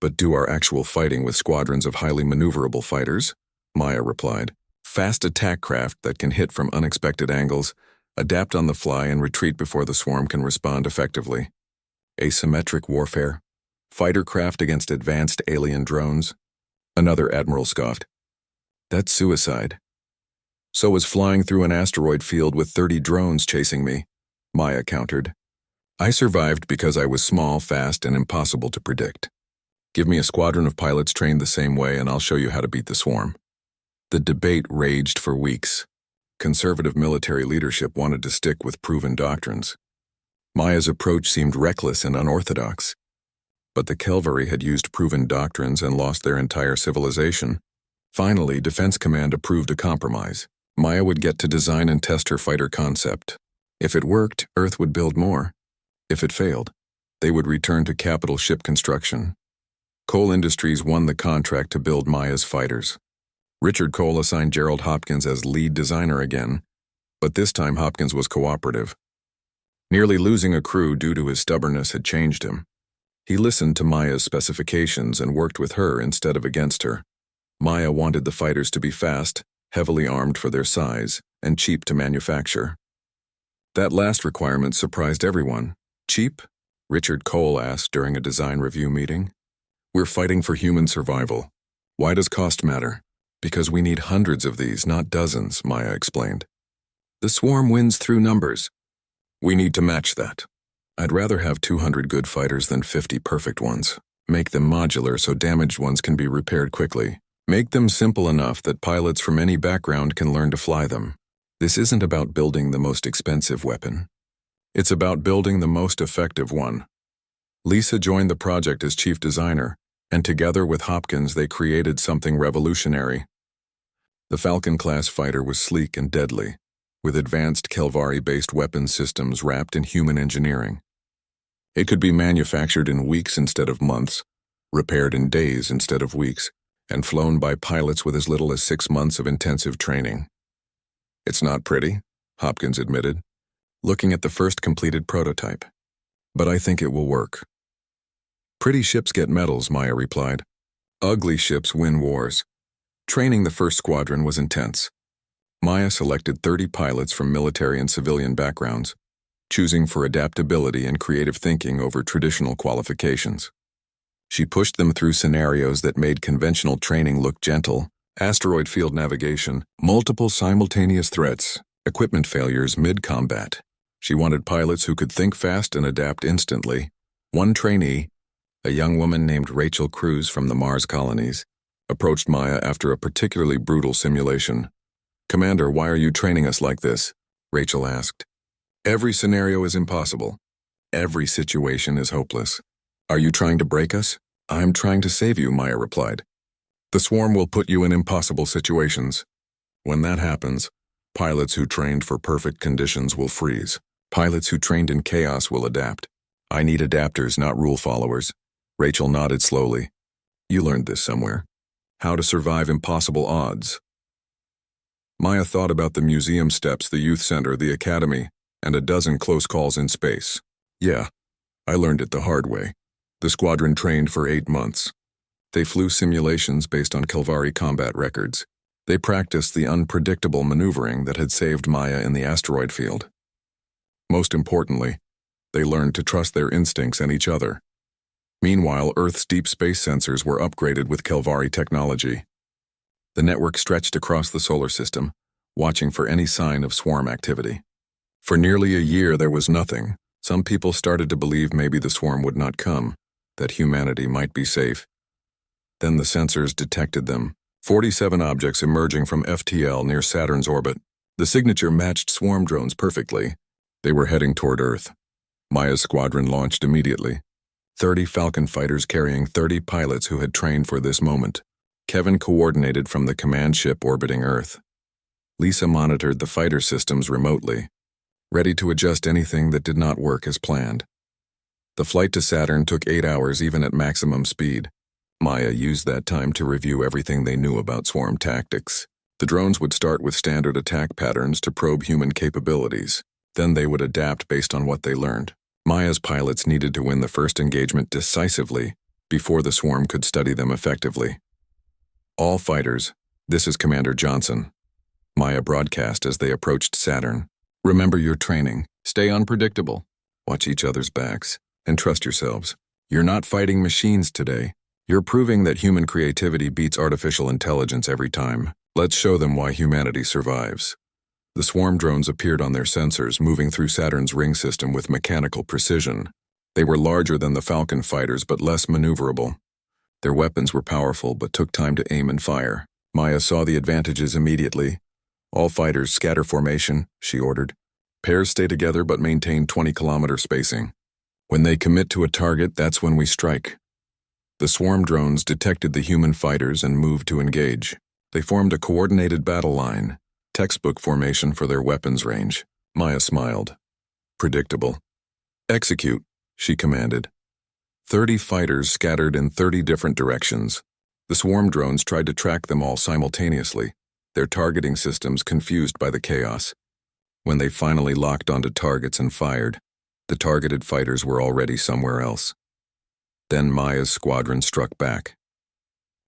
but do our actual fighting with squadrons of highly maneuverable fighters," Maya replied. "Fast attack craft that can hit from unexpected angles, adapt on the fly, and retreat before the swarm can respond effectively. Asymmetric warfare. Fighter craft against advanced alien drones." Another admiral scoffed. "That's suicide." "So is flying through an asteroid field with 30 drones chasing me," Maya countered. "I survived because I was small, fast, and impossible to predict. Give me a squadron of pilots trained the same way and I'll show you how to beat the swarm." The debate raged for weeks. Conservative military leadership wanted to stick with proven doctrines. Maya's approach seemed reckless and unorthodox. But the Kelvari had used proven doctrines and lost their entire civilization. Finally, Defense Command approved a compromise. Maya would get to design and test her fighter concept. If it worked, Earth would build more. If it failed, they would return to capital ship construction. Cole Industries won the contract to build Maya's fighters. Richard Cole assigned Gerald Hopkins as lead designer again, but this time Hopkins was cooperative. Nearly losing a crew due to his stubbornness had changed him. He listened to Maya's specifications and worked with her instead of against her. Maya wanted the fighters to be fast, heavily armed for their size, and cheap to manufacture. That last requirement surprised everyone. "Cheap?" Richard Cole asked during a design review meeting. "We're fighting for human survival. Why does cost matter?" "Because we need hundreds of these, not dozens," Maya explained. "The swarm wins through numbers. We need to match that. I'd rather have 200 good fighters than 50 perfect ones. Make them modular so damaged ones can be repaired quickly. Make them simple enough that pilots from any background can learn to fly them. This isn't about building the most expensive weapon. It's about building the most effective one." Lisa joined the project as chief designer, and together with Hopkins they created something revolutionary. The Falcon-class fighter was sleek and deadly, with advanced Kelvari-based weapon systems wrapped in human engineering. It could be manufactured in weeks instead of months, repaired in days instead of weeks, and flown by pilots with as little as 6 months of intensive training. "It's not pretty," Hopkins admitted, looking at the first completed prototype. "But I think it will work." "Pretty ships get medals," Maya replied. "Ugly ships win wars." Training the first squadron was intense. Maya selected 30 pilots from military and civilian backgrounds. choosing for adaptability and creative thinking over traditional qualifications. She pushed them through scenarios that made conventional training look gentle: asteroid field navigation, multiple simultaneous threats, equipment failures mid-combat. She wanted pilots who could think fast and adapt instantly. One trainee, a young woman named Rachel Cruz from the Mars colonies, approached Maya after a particularly brutal simulation. "Commander, why are you training us like this?" Rachel asked. "Every scenario is impossible. Every situation is hopeless. Are you trying to break us?" "I'm trying to save you," Maya replied. "The swarm will put you in impossible situations. When that happens, pilots who trained for perfect conditions will freeze. Pilots who trained in chaos will adapt. I need adapters, not rule followers." Rachel nodded slowly. "You learned this somewhere. How to survive impossible odds." Maya thought about the museum steps, the youth center, the academy, and a dozen close calls in space. "Yeah, I learned it the hard way." The squadron trained for 8 months. They flew simulations based on Kelvari combat records. They practiced the unpredictable maneuvering that had saved Maya in the asteroid field. Most importantly, they learned to trust their instincts and each other. Meanwhile, Earth's deep space sensors were upgraded with Kelvari technology. The network stretched across the solar system, watching for any sign of swarm activity. For nearly a year, there was nothing. Some people started to believe maybe the swarm would not come, that humanity might be safe. Then the sensors detected them. 47 objects emerging from FTL near Saturn's orbit. The signature matched swarm drones perfectly. They were heading toward Earth. Maya's squadron launched immediately. 30 Falcon fighters carrying 30 pilots who had trained for this moment. Kevin coordinated from the command ship orbiting Earth. Lisa monitored the fighter systems remotely, ready to adjust anything that did not work as planned. The flight to Saturn took 8 hours even at maximum speed. Maya used that time to review everything they knew about swarm tactics. The drones would start with standard attack patterns to probe human capabilities. Then they would adapt based on what they learned. Maya's pilots needed to win the first engagement decisively before the swarm could study them effectively. "All fighters, this is Commander Johnson," Maya broadcast as they approached Saturn. "Remember your training. Stay unpredictable. Watch each other's backs. And trust yourselves. You're not fighting machines today. You're proving that human creativity beats artificial intelligence every time. Let's show them why humanity survives." The swarm drones appeared on their sensors, moving through Saturn's ring system with mechanical precision. They were larger than the Falcon fighters but less maneuverable. Their weapons were powerful but took time to aim and fire. Maya saw the advantages immediately. "All fighters scatter formation," she ordered. "Pairs stay together but maintain 20-kilometer spacing. When they commit to a target, that's when we strike." The swarm drones detected the human fighters and moved to engage. They formed a coordinated battle line, textbook formation for their weapons range. Maya smiled. "Predictable." "Execute," she commanded. 30 fighters scattered in 30 different directions. The swarm drones tried to track them all simultaneously, their targeting systems confused by the chaos. When they finally locked onto targets and fired, the targeted fighters were already somewhere else. Then Maya's squadron struck back.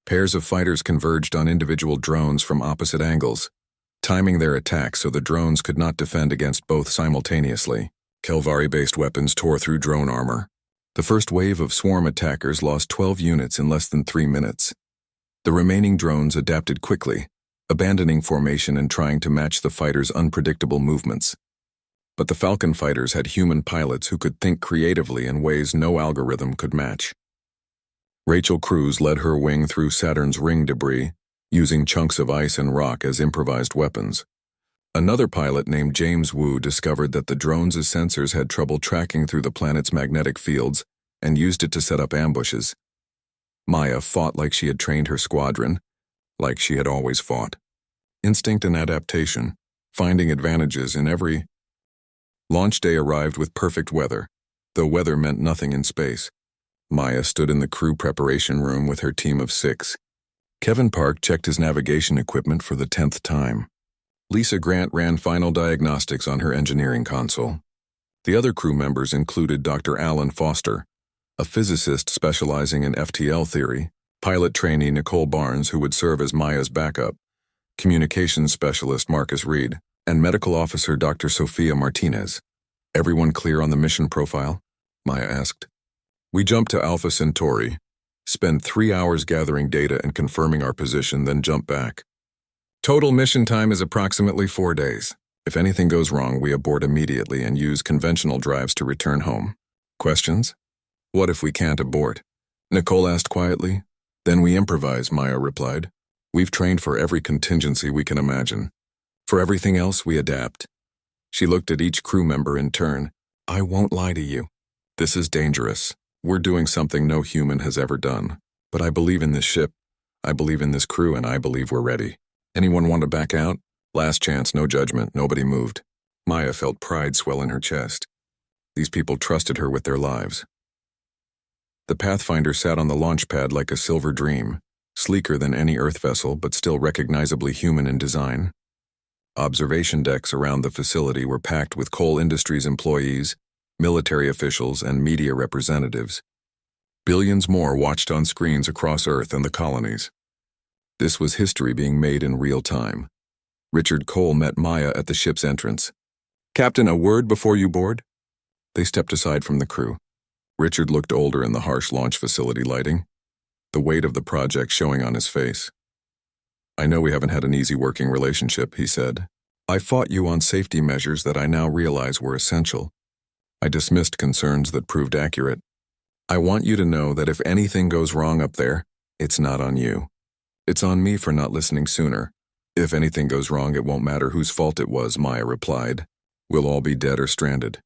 Pairs of fighters converged on individual drones from opposite angles, timing their attacks so the drones could not defend against both simultaneously. Kelvari-based weapons tore through drone armor. The first wave of swarm attackers lost 12 units in less than 3 minutes. The remaining drones adapted quickly, abandoning formation and trying to match the fighters' unpredictable movements. But the Falcon fighters had human pilots who could think creatively in ways no algorithm could match. Rachel Cruz led her wing through Saturn's ring debris, using chunks of ice and rock as improvised weapons. Another pilot named James Wu discovered that the drones' sensors had trouble tracking through the planet's magnetic fields and used it to set up ambushes. Maya fought like she had trained her squadron, like she had always fought. Instinct and adaptation, finding advantages in every. Launch day arrived with perfect weather, though weather meant nothing in space. Maya stood in the crew preparation room with her team of 6. Kevin Park checked his navigation equipment for the 10th time. Lisa Grant ran final diagnostics on her engineering console. The other crew members included Dr. Alan Foster, a physicist specializing in FTL theory, pilot trainee Nicole Barnes, who would serve as Maya's backup, communications specialist Marcus Reed, and medical officer Dr. Sophia Martinez. Everyone clear on the mission profile? Maya asked. We jump to Alpha Centauri, spend 3 hours gathering data and confirming our position, then jump back. Total mission time is approximately 4 days. If anything goes wrong, we abort immediately and use conventional drives to return home. Questions? What if we can't abort? Nicole asked quietly. Then we improvise, Maya replied. We've trained for every contingency we can imagine. For everything else, we adapt. She looked at each crew member in turn. I won't lie to you. This is dangerous. We're doing something no human has ever done. But I believe in this ship. I believe in this crew, and I believe we're ready. Anyone want to back out? Last chance, no judgment, nobody moved. Maya felt pride swell in her chest. These people trusted her with their lives. The Pathfinder sat on the launch pad like a silver dream, sleeker than any Earth vessel but still recognizably human in design. Observation decks around the facility were packed with coal industries employees, military officials, and media representatives. Billions more watched on screens across Earth and the colonies. This was history being made in real time. Richard Cole met Maya at the ship's entrance. Captain, a word before you board? They stepped aside from the crew. Richard looked older in the harsh launch facility lighting, the weight of the project showing on his face. I know we haven't had an easy working relationship, he said. I fought you on safety measures that I now realize were essential. I dismissed concerns that proved accurate. I want you to know that if anything goes wrong up there, it's not on you. It's on me for not listening sooner. If anything goes wrong, it won't matter whose fault it was, Maya replied. We'll all be dead or stranded.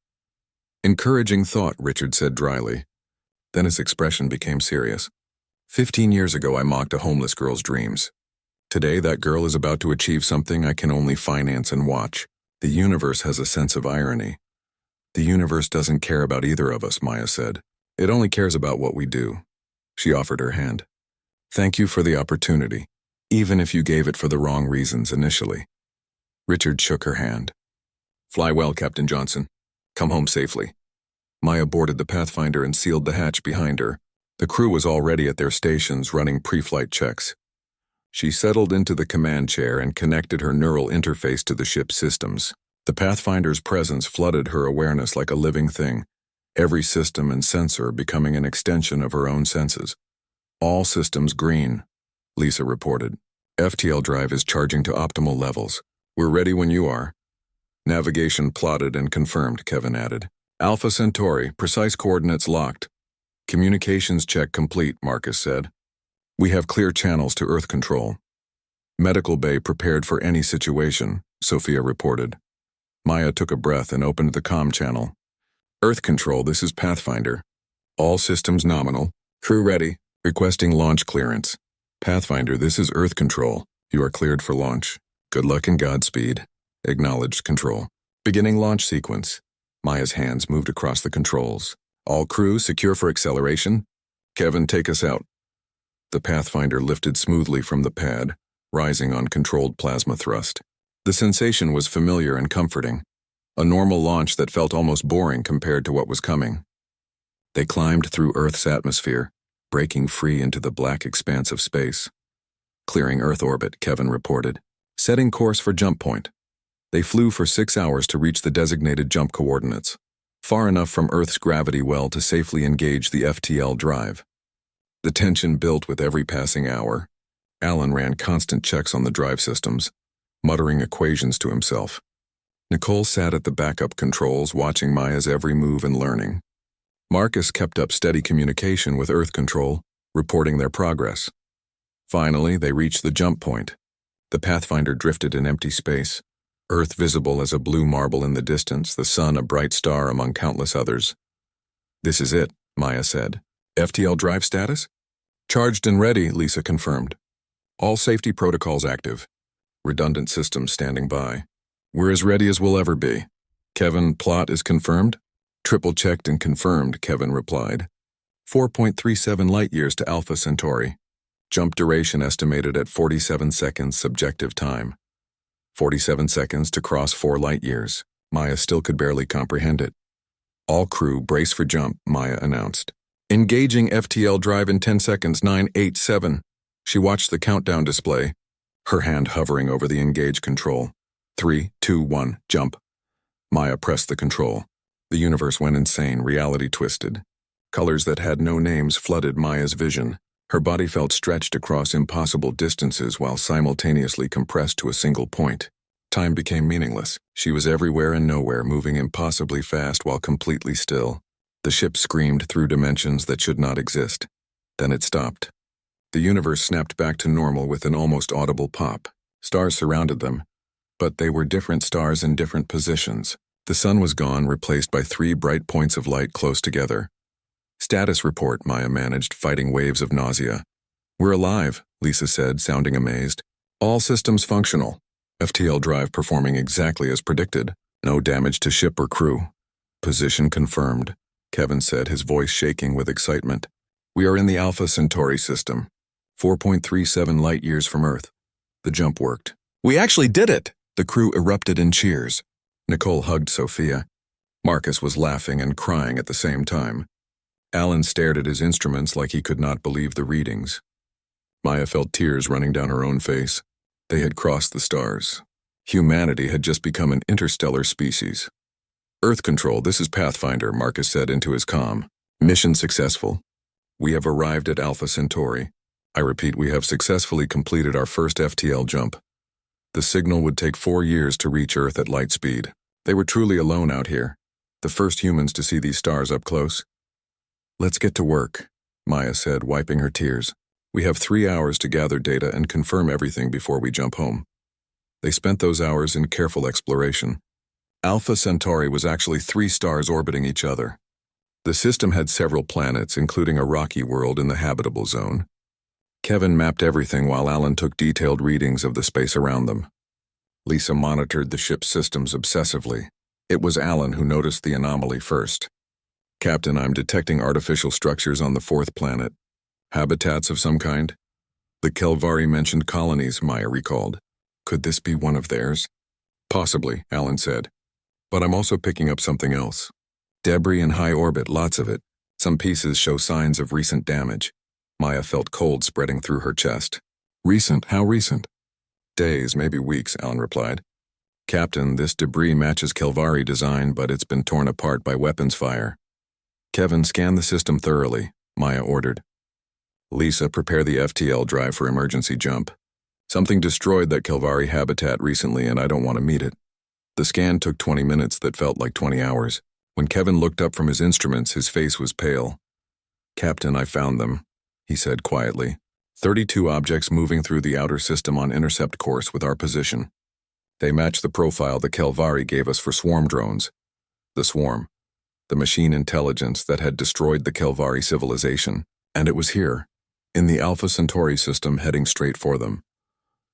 Encouraging thought, Richard said dryly. Then his expression became serious. 15 years ago, I mocked a homeless girl's dreams. Today, that girl is about to achieve something I can only finance and watch. The universe has a sense of irony. The universe doesn't care about either of us, Maya said. It only cares about what we do. She offered her hand. Thank you for the opportunity, even if you gave it for the wrong reasons initially. Richard shook her hand. Fly well, Captain Johnson. Come home safely. Maya boarded the Pathfinder and sealed the hatch behind her. The crew was already at their stations running pre-flight checks. She settled into the command chair and connected her neural interface to the ship's systems. The Pathfinder's presence flooded her awareness like a living thing, every system and sensor becoming an extension of her own senses. All systems green, Lisa reported. FTL drive is charging to optimal levels. We're ready when you are. Navigation plotted and confirmed, Kevin added. Alpha Centauri, precise coordinates locked. Communications check complete, Marcus said. We have clear channels to Earth control. Medical bay prepared for any situation, Sophia reported. Maya took a breath and opened the comm channel. Earth control, this is Pathfinder. All systems nominal. Crew ready. Requesting launch clearance. Pathfinder, this is Earth control. You are cleared for launch. Good luck and Godspeed. Acknowledged control. Beginning launch sequence. Maya's hands moved across the controls. All crew secure for acceleration. Kevin, take us out. The Pathfinder lifted smoothly from the pad, rising on controlled plasma thrust. The sensation was familiar and comforting. A normal launch that felt almost boring compared to what was coming. They climbed through Earth's atmosphere, breaking free into the black expanse of space. Clearing Earth orbit, Kevin reported. Setting course for jump point. They flew for 6 hours to reach the designated jump coordinates, far enough from Earth's gravity well to safely engage the FTL drive. The tension built with every passing hour. Alan ran constant checks on the drive systems, muttering equations to himself. Nicole sat at the backup controls, watching Maya's every move and learning. Marcus kept up steady communication with Earth Control, reporting their progress. Finally, they reached the jump point. The Pathfinder drifted in empty space, Earth visible as a blue marble in the distance, the sun a bright star among countless others. This is it, Maya said. FTL drive status? Charged and ready, Lisa confirmed. All safety protocols active. Redundant systems standing by. We're as ready as we'll ever be. Kevin, plot is confirmed? Triple-checked and confirmed, Kevin replied. 4.37 light-years to Alpha Centauri. Jump duration estimated at 47 seconds subjective time. 47 seconds to cross 4 light-years. Maya still could barely comprehend it. All crew brace for jump, Maya announced. Engaging FTL drive in 10 seconds, 9, 8, 7. She watched the countdown display, her hand hovering over the engage control. 3, 2, 1, jump. Maya pressed the control. The universe went insane, reality twisted. Colors that had no names flooded Maya's vision. Her body felt stretched across impossible distances while simultaneously compressed to a single point. Time became meaningless. She was everywhere and nowhere, moving impossibly fast while completely still. The ship screamed through dimensions that should not exist. Then it stopped. The universe snapped back to normal with an almost audible pop. Stars surrounded them, but they were different stars in different positions. The sun was gone, replaced by 3 bright points of light close together. Status report, Maya managed, fighting waves of nausea. We're alive, Lisa said, sounding amazed. All systems functional. FTL drive performing exactly as predicted. No damage to ship or crew. Position confirmed, Kevin said, his voice shaking with excitement. We are in the Alpha Centauri system, 4.37 light-years from Earth. The jump worked. We actually did it! The crew erupted in cheers. Nicole hugged Sophia. Marcus was laughing and crying at the same time. Alan stared at his instruments like he could not believe the readings. Maya felt tears running down her own face. They had crossed the stars. Humanity had just become an interstellar species. Earth Control, this is Pathfinder, Marcus said into his comm. Mission successful. We have arrived at Alpha Centauri. I repeat, we have successfully completed our first FTL jump. The signal would take 4 years to reach Earth at light speed. They were truly alone out here, the first humans to see these stars up close. Let's get to work, Maya said, wiping her tears. We have 3 hours to gather data and confirm everything before we jump home. They spent those hours in careful exploration. Alpha Centauri was actually 3 stars orbiting each other. The system had several planets, including a rocky world in the habitable zone. Kevin mapped everything while Alan took detailed readings of the space around them. Lisa monitored the ship's systems obsessively. It was Alan who noticed the anomaly first. Captain, I'm detecting artificial structures on the 4th planet. Habitats of some kind? The Kelvari mentioned colonies, Maya recalled. Could this be one of theirs? Possibly, Alan said. But I'm also picking up something else. Debris in high orbit, lots of it. Some pieces show signs of recent damage. Maya felt cold spreading through her chest. Recent? How recent? Days, maybe weeks, Alan replied. Captain, this debris matches Kelvari design, but it's been torn apart by weapons fire. Kevin, scan the system thoroughly, Maya ordered. Lisa, prepare the FTL drive for emergency jump. Something destroyed that Kelvari habitat recently and I don't want to meet it. The scan took 20 minutes that felt like 20 hours. When Kevin looked up from his instruments, his face was pale. Captain, I found them, he said quietly. 32 objects moving through the outer system on intercept course with our position. They match the profile the Kelvari gave us for swarm drones. The swarm, the machine intelligence that had destroyed the Kelvari civilization. And it was here, in the Alpha Centauri system, heading straight for them.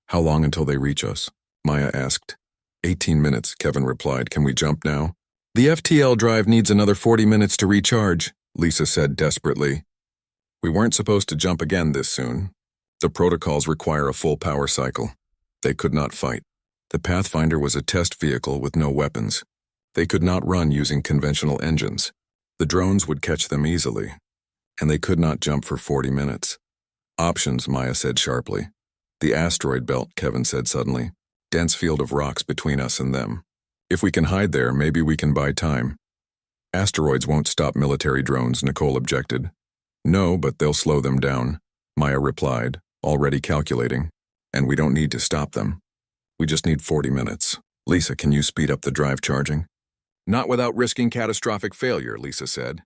How long until they reach us? Maya asked. 18 minutes, Kevin replied. Can we jump now? The FTL drive needs another 40 minutes to recharge, Lisa said desperately. We weren't supposed to jump again this soon. The protocols require a full power cycle. They could not fight. The Pathfinder was a test vehicle with no weapons. They could not run using conventional engines. The drones would catch them easily. And they could not jump for 40 minutes. Options, Maya said sharply. The asteroid belt, Kevin said suddenly. Dense field of rocks between us and them. If we can hide there, maybe we can buy time. Asteroids won't stop military drones, Nicole objected. No, but they'll slow them down, Maya replied, already calculating. And we don't need to stop them. We just need 40 minutes. Lisa, can you speed up the drive charging? Not without risking catastrophic failure, Lisa said.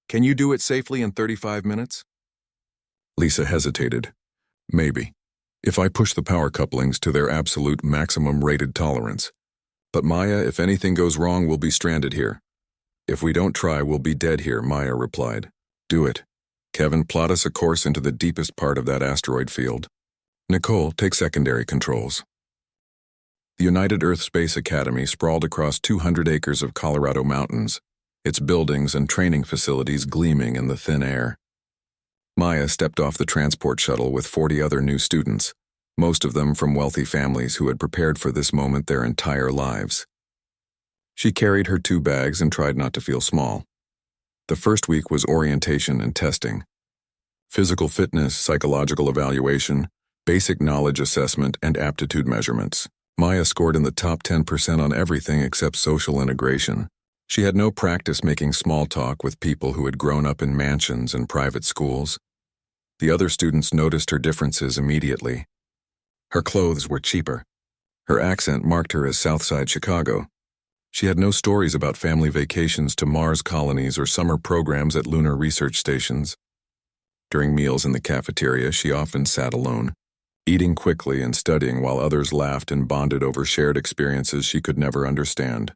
Can you do it safely in 35 minutes? Lisa hesitated. Maybe. If I push the power couplings to their absolute maximum rated tolerance. But Maya, if anything goes wrong, we'll be stranded here. If we don't try, we'll be dead here, Maya replied. Do it. Kevin, plot us a course into the deepest part of that asteroid field. Nicole, take secondary controls. The United Earth Space Academy sprawled across 200 acres of Colorado mountains, its buildings and training facilities gleaming in the thin air. Maya stepped off the transport shuttle with 40 other new students, most of them from wealthy families who had prepared for this moment their entire lives. She carried her 2 bags and tried not to feel small. The first week was orientation and testing. Physical fitness, psychological evaluation, basic knowledge assessment, and aptitude measurements. Maya scored in the top 10% on everything except social integration. She had no practice making small talk with people who had grown up in mansions and private schools. The other students noticed her differences immediately. Her clothes were cheaper. Her accent marked her as Southside Chicago. She had no stories about family vacations to Mars colonies or summer programs at lunar research stations. During meals in the cafeteria, she often sat alone, eating quickly and studying while others laughed and bonded over shared experiences she could never understand.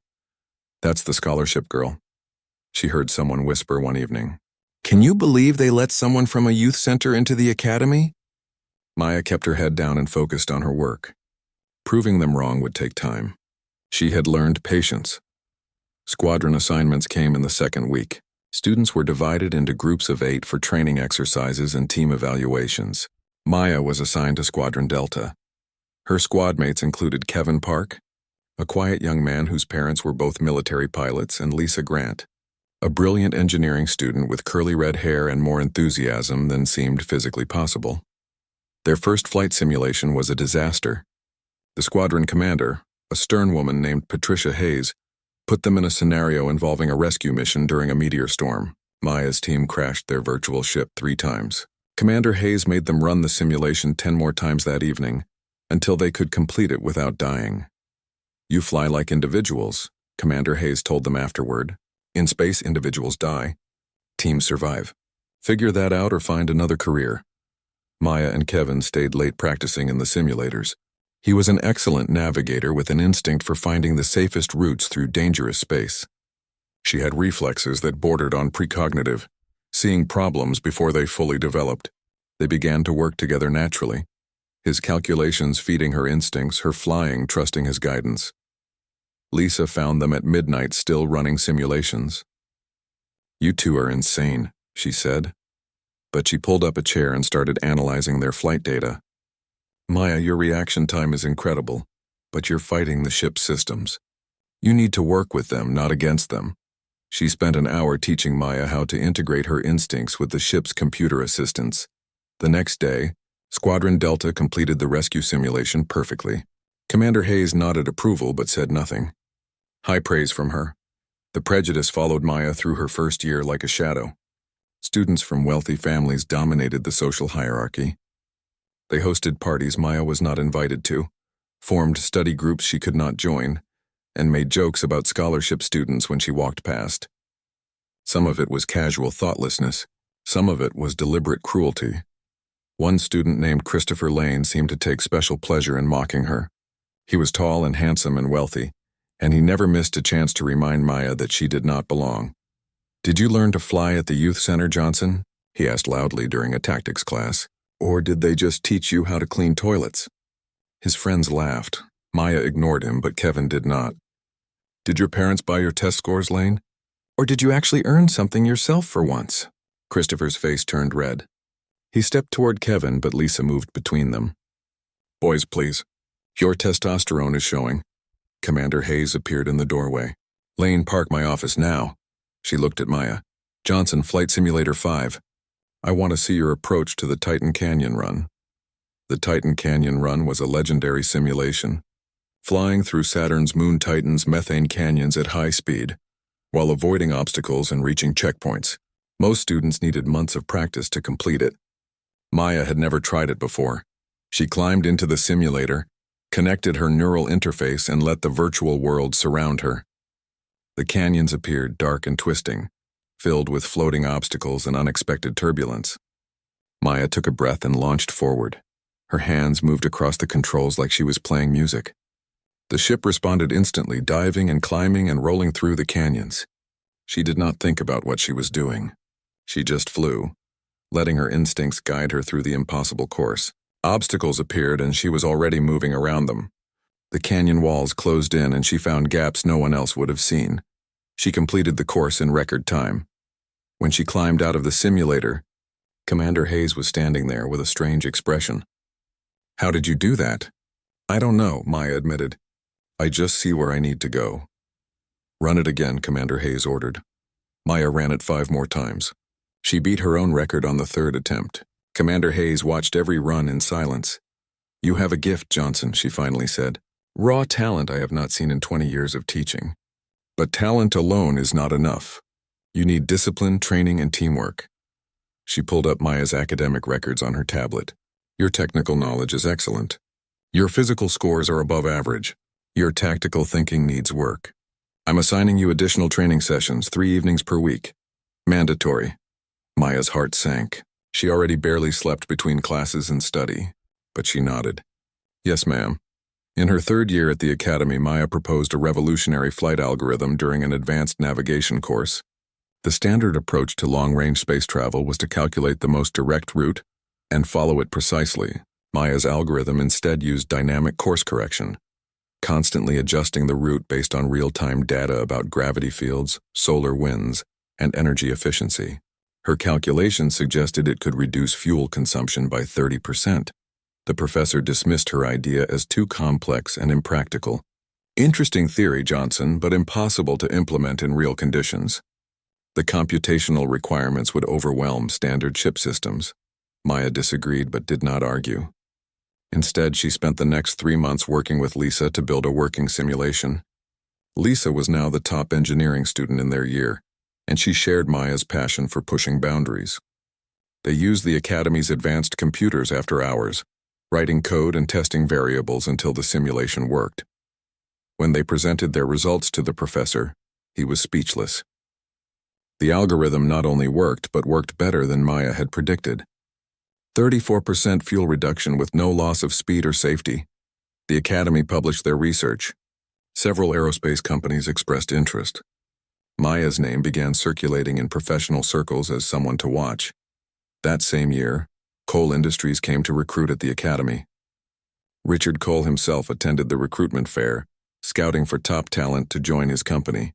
"That's the scholarship girl," she heard someone whisper one evening. "Can you believe they let someone from a youth center into the academy?" Maya kept her head down and focused on her work. Proving them wrong would take time. She had learned patience. Squadron assignments came in the second week. Students were divided into groups of 8 for training exercises and team evaluations. Maya was assigned to Squadron Delta. Her squad mates included Kevin Park, a quiet young man whose parents were both military pilots, and Lisa Grant, a brilliant engineering student with curly red hair and more enthusiasm than seemed physically possible. Their first flight simulation was a disaster. The squadron commander, a stern woman named Patricia Hayes, put them in a scenario involving a rescue mission during a meteor storm. Maya's team crashed their virtual ship 3 times. Commander Hayes made them run the simulation 10 more times that evening, until they could complete it without dying. "You fly like individuals," Commander Hayes told them afterward. "In space, individuals die. Teams survive. Figure that out or find another career." Maya and Kevin stayed late practicing in the simulators. He was an excellent navigator with an instinct for finding the safest routes through dangerous space. She had reflexes that bordered on precognitive, seeing problems before they fully developed. They began to work together naturally, his calculations feeding her instincts, her flying trusting his guidance. Lisa found them at midnight still running simulations. "You two are insane," she said. But she pulled up a chair and started analyzing their flight data. "Maya, your reaction time is incredible, but you're fighting the ship's systems. You need to work with them, not against them." She spent an hour teaching Maya how to integrate her instincts with the ship's computer assistants. The next day, Squadron Delta completed the rescue simulation perfectly. Commander Hayes nodded approval but said nothing. High praise from her. The prejudice followed Maya through her first year like a shadow. Students from wealthy families dominated the social hierarchy. They hosted parties Maya was not invited to, formed study groups she could not join, and made jokes about scholarship students when she walked past. Some of it was casual thoughtlessness. Some of it was deliberate cruelty. One student named Christopher Lane seemed to take special pleasure in mocking her. He was tall and handsome and wealthy, and he never missed a chance to remind Maya that she did not belong. "Did you learn to fly at the youth center, Johnson?" he asked loudly during a tactics class. "Or did they just teach you how to clean toilets?" His friends laughed. Maya ignored him, but Kevin did not. "Did your parents buy your test scores, Lane? Or did you actually earn something yourself for once?" Christopher's face turned red. He stepped toward Kevin, but Lisa moved between them. "Boys, please. Your testosterone is showing." Commander Hayes appeared in the doorway. "Lane, park my office now." She looked at Maya. "Johnson, Flight Simulator 5. I want to see your approach to the Titan Canyon run." The Titan Canyon run was a legendary simulation, flying through Saturn's moon Titan's methane canyons at high speed, while avoiding obstacles and reaching checkpoints. Most students needed months of practice to complete it. Maya had never tried it before. She climbed into the simulator, connected her neural interface, and let the virtual world surround her. The canyons appeared dark and twisting, filled with floating obstacles and unexpected turbulence. Maya took a breath and launched forward. Her hands moved across the controls like she was playing music. The ship responded instantly, diving and climbing and rolling through the canyons. She did not think about what she was doing. She just flew, letting her instincts guide her through the impossible course. Obstacles appeared and she was already moving around them. The canyon walls closed in and she found gaps no one else would have seen. She completed the course in record time. When she climbed out of the simulator, Commander Hayes was standing there with a strange expression. "How did you do that?" "I don't know," Maya admitted. "I just see where I need to go." "Run it again," Commander Hayes ordered. Maya ran it 5 more times. She beat her own record on the 3rd attempt. Commander Hayes watched every run in silence. "You have a gift, Johnson," she finally said. "Raw talent I have not seen in 20 years of teaching." But talent alone is not enough. You need discipline, training, and teamwork. She pulled up Maya's academic records on her tablet. Your technical knowledge is excellent. Your physical scores are above average. Your tactical thinking needs work. I'm assigning you additional training sessions, 3 evenings per week. Mandatory. Maya's heart sank. She already barely slept between classes and study, but she nodded. Yes, ma'am. In her 3rd year at the academy, Maya proposed a revolutionary flight algorithm during an advanced navigation course. The standard approach to long-range space travel was to calculate the most direct route and follow it precisely. Maya's algorithm instead used dynamic course correction, constantly adjusting the route based on real-time data about gravity fields, solar winds, and energy efficiency. Her calculations suggested it could reduce fuel consumption by 30%. The professor dismissed her idea as too complex and impractical. Interesting theory, Johnson, but impossible to implement in real conditions. The computational requirements would overwhelm standard chip systems. Maya disagreed but did not argue. Instead, she spent the next 3 months working with Lisa to build a working simulation. Lisa was now the top engineering student in their year, and she shared Maya's passion for pushing boundaries. They used the academy's advanced computers after hours, writing code and testing variables until the simulation worked. When they presented their results to the professor, he was speechless. The algorithm not only worked, but worked better than Maya had predicted. 34% fuel reduction with no loss of speed or safety. The academy published their research. Several aerospace companies expressed interest. Maya's name began circulating in professional circles as someone to watch. That same year, Cole Industries came to recruit at the academy. Richard Cole himself attended the recruitment fair, scouting for top talent to join his company.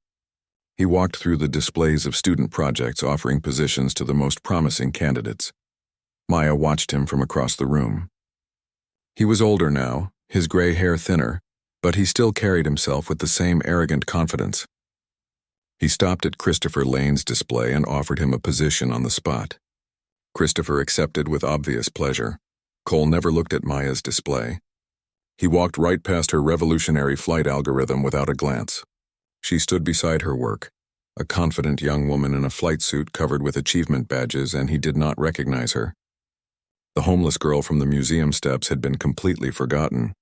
He walked through the displays of student projects offering positions to the most promising candidates. Maya watched him from across the room. He was older now, his gray hair thinner, but he still carried himself with the same arrogant confidence. He stopped at Christopher Lane's display and offered him a position on the spot. Christopher accepted with obvious pleasure. Cole never looked at Maya's display. He walked right past her revolutionary flight algorithm without a glance. She stood beside her work, a confident young woman in a flight suit covered with achievement badges, and he did not recognize her. The homeless girl from the museum steps had been completely forgotten.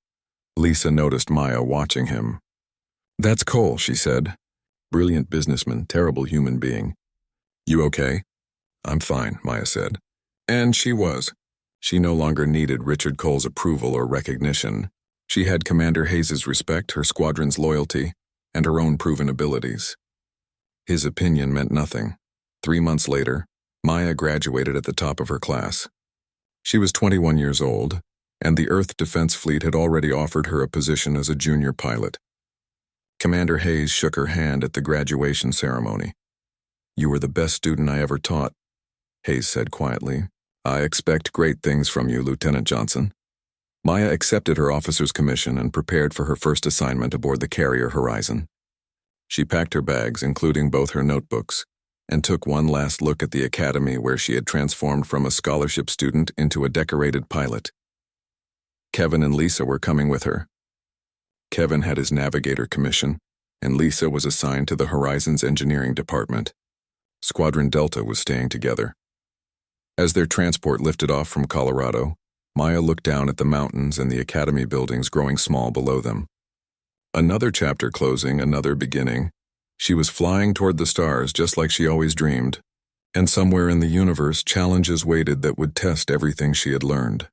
Lisa noticed Maya watching him. "That's Cole," she said. "Brilliant businessman, terrible human being." "You okay?" "I'm fine," Maya said. And she was. She no longer needed Richard Cole's approval or recognition. She had Commander Hayes's respect, her squadron's loyalty, and her own proven abilities. His opinion meant nothing. 3 months later, Maya graduated at the top of her class. She was 21 years old, and the Earth Defense Fleet had already offered her a position as a junior pilot. Commander Hayes shook her hand at the graduation ceremony. "You were the best student I ever taught," Hayes said quietly. "I expect great things from you, Lieutenant Johnson." Maya accepted her officer's commission and prepared for her first assignment aboard the carrier Horizon. She packed her bags, including both her notebooks, and took one last look at the academy where she had transformed from a scholarship student into a decorated pilot. Kevin and Lisa were coming with her. Kevin had his navigator commission, and Lisa was assigned to the Horizon's engineering department. Squadron Delta was staying together. As their transport lifted off from Colorado, Maya looked down at the mountains and the academy buildings growing small below them. Another chapter closing, another beginning. She was flying toward the stars just like she always dreamed, and somewhere in the universe challenges waited that would test everything she had learned.